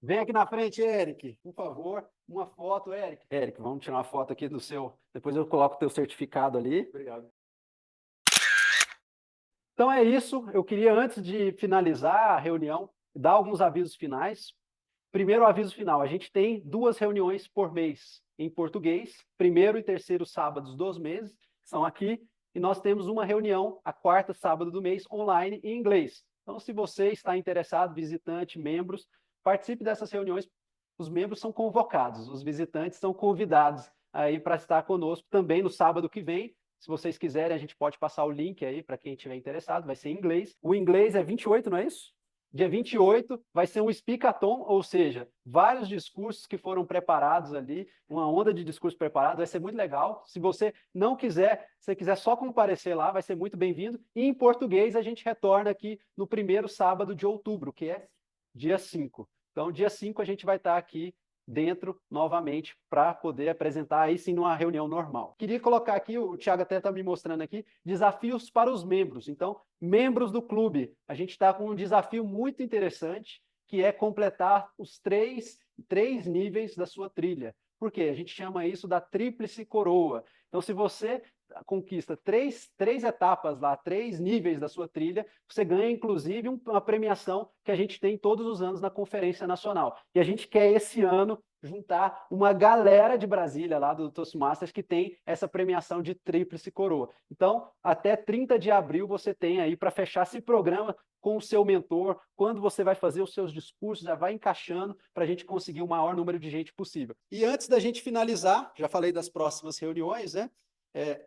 Vem aqui na frente, Eric, por favor. Uma foto, Eric. Eric, vamos tirar uma foto aqui do seu... Depois eu coloco o teu certificado ali. Obrigado. Então é isso. Eu queria, antes de finalizar a reunião, dar alguns avisos finais. Primeiro aviso final, a gente tem 2 reuniões por mês em português, primeiro e terceiro sábados dos meses, são aqui, e nós temos uma reunião a 4º sábado do mês online em inglês. Então, se você está interessado, visitante, membros, participe dessas reuniões. Os membros são convocados, os visitantes são convidados aí para estar conosco também no sábado que vem. Se vocês quiserem, a gente pode passar o link aí para quem estiver interessado, vai ser em inglês. O inglês é 28, não é isso? Dia 28 vai ser um speakathon, ou seja, vários discursos que foram preparados ali, uma onda de discursos preparados, vai ser muito legal. Se você não quiser, se você quiser só comparecer lá, vai ser muito bem-vindo. E em português a gente retorna aqui no primeiro sábado de outubro, que é dia 5. Então, dia 5 a gente vai estar aqui dentro novamente para poder apresentar aí sim numa reunião normal. Queria colocar aqui, o Thiago até está me mostrando aqui, desafios para os membros. Então, membros do clube, a gente está com um desafio muito interessante, que é completar os três níveis da sua trilha. Por quê? A gente chama isso da tríplice coroa. Então, se você conquista três etapas lá, 3 níveis da sua trilha, você ganha, inclusive, uma premiação que a gente tem todos os anos na Conferência Nacional. E a gente quer, esse ano, juntar uma galera de Brasília, lá do Toastmasters, que tem essa premiação de tríplice coroa. Então, até 30 de abril, você tem aí para fechar esse programa com o seu mentor, quando você vai fazer os seus discursos, já vai encaixando para a gente conseguir o maior número de gente possível. E antes da gente finalizar, já falei das próximas reuniões, né?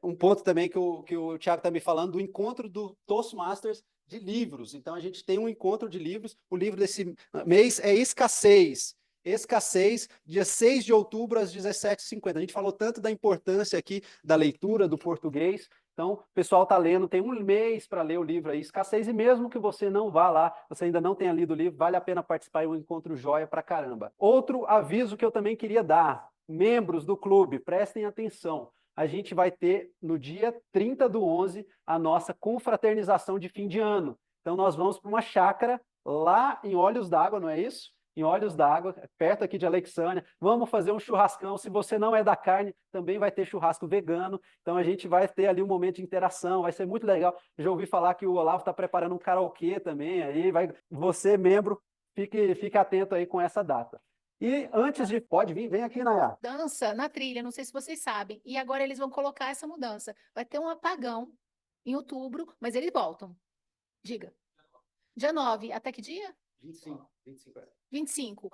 Um ponto também que o Thiago está me falando, do encontro do Toastmasters de livros. Então, a gente tem um encontro de livros. O livro desse mês é Escassez. Escassez, dia 6 de outubro, às 17h50. A gente falou tanto da importância aqui da leitura, do português. Então, o pessoal está lendo, tem um mês para ler o livro aí, Escassez, e mesmo que você não vá lá, você ainda não tenha lido o livro, vale a pena participar, é um encontro joia pra caramba. Outro aviso que eu também queria dar, membros do clube, prestem atenção. A gente vai ter, no dia 30/11, a nossa confraternização de fim de ano. Então, nós vamos para uma chácara lá em Olhos d'Água, não é isso? Em Olhos d'Água, perto aqui de Alexânia. Vamos fazer um churrascão. Se você não é da carne, também vai ter churrasco vegano. Então, a gente vai ter ali um momento de interação, vai ser muito legal. Já ouvi falar que o Olavo está preparando um karaokê também. Aí você, membro, fique atento aí com essa data. E antes de... Pode vir, vem aqui, Nayá.
Dança na trilha, não sei se vocês sabem. E agora eles vão colocar essa mudança. Vai ter um apagão em outubro, mas eles voltam. Diga. Dia 9, até que dia?
25.
25.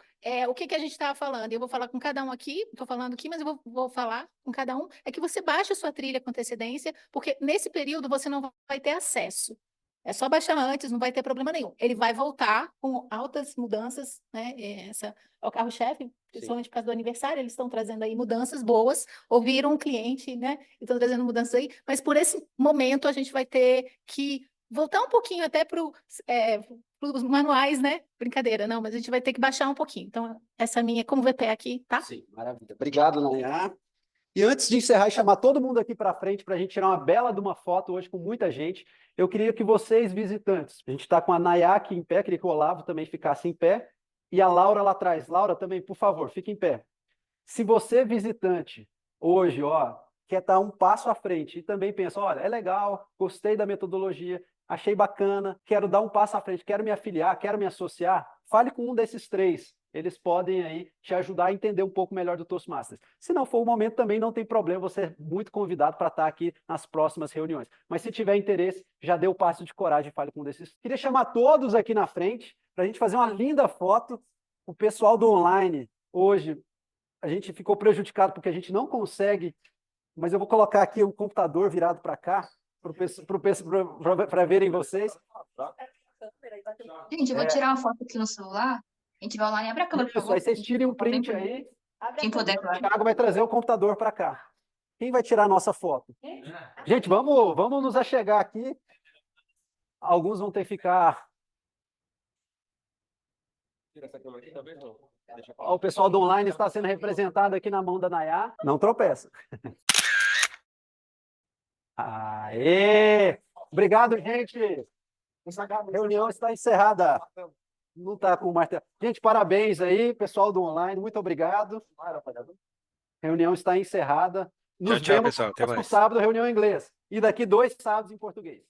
O que a gente estava falando? Eu vou falar com cada um aqui, estou falando aqui, mas eu vou falar com cada um. É que você baixa a sua trilha com antecedência, porque nesse período você não vai ter acesso. É só baixar antes, não vai ter problema nenhum. Ele vai voltar com altas mudanças, né? Essa é o carro-chefe, principalmente por causa do aniversário, eles estão trazendo aí mudanças boas, ouviram um cliente, né? Estão trazendo mudanças aí, mas por esse momento a gente vai ter que voltar um pouquinho até para os manuais, né? Brincadeira, não, mas a gente vai ter que baixar um pouquinho. Então, essa minha como VP aqui, tá?
Sim, maravilha. Obrigado, Nayá. E antes de encerrar e chamar todo mundo aqui para frente para a gente tirar uma bela de uma foto hoje com muita gente, eu queria que vocês, visitantes, a gente está com a Nayá aqui em pé, queria que o Olavo também ficasse em pé, e a Laura lá atrás. Laura também, por favor, fique em pé. Se você, visitante, hoje, ó, quer estar um passo à frente e também pensa, olha, é legal, gostei da metodologia, achei bacana, quero dar um passo à frente, quero me afiliar, quero me associar, fale com um desses três. Eles podem aí te ajudar a entender um pouco melhor do Toastmasters. Se não for o momento, também não tem problema, você é muito convidado para estar aqui nas próximas reuniões. Mas se tiver interesse, já dê o passo de coragem e fale com um desses. Queria chamar todos aqui na frente para a gente fazer uma linda foto. O pessoal do online, hoje, a gente ficou prejudicado porque a gente não consegue, mas eu vou colocar aqui o computador virado para cá, para verem vocês.
Gente, eu vou tirar uma foto aqui no celular. Quem tiver online, abre a câmera, por
Isso,
favor.
aí vocês tirem um print aí.
Quem puder,
O
claro.
Thiago vai trazer o computador para cá. Quem vai tirar a nossa foto? Gente, vamos nos achegar aqui. Alguns vão ter que ficar...
Tira essa câmera aqui, talvez não. Deixa eu
Ó, o pessoal do online está sendo representado aqui na mão da Nayá. Não tropeça. Aê! Obrigado, gente. A reunião está encerrada. Não está com o martelo. Gente, parabéns aí, pessoal do online. Muito obrigado. Reunião está encerrada. Nos
Tchau,
vemos
pessoal. Até
no
mais.
sábado, reunião em inglês. E daqui 2 sábados em português.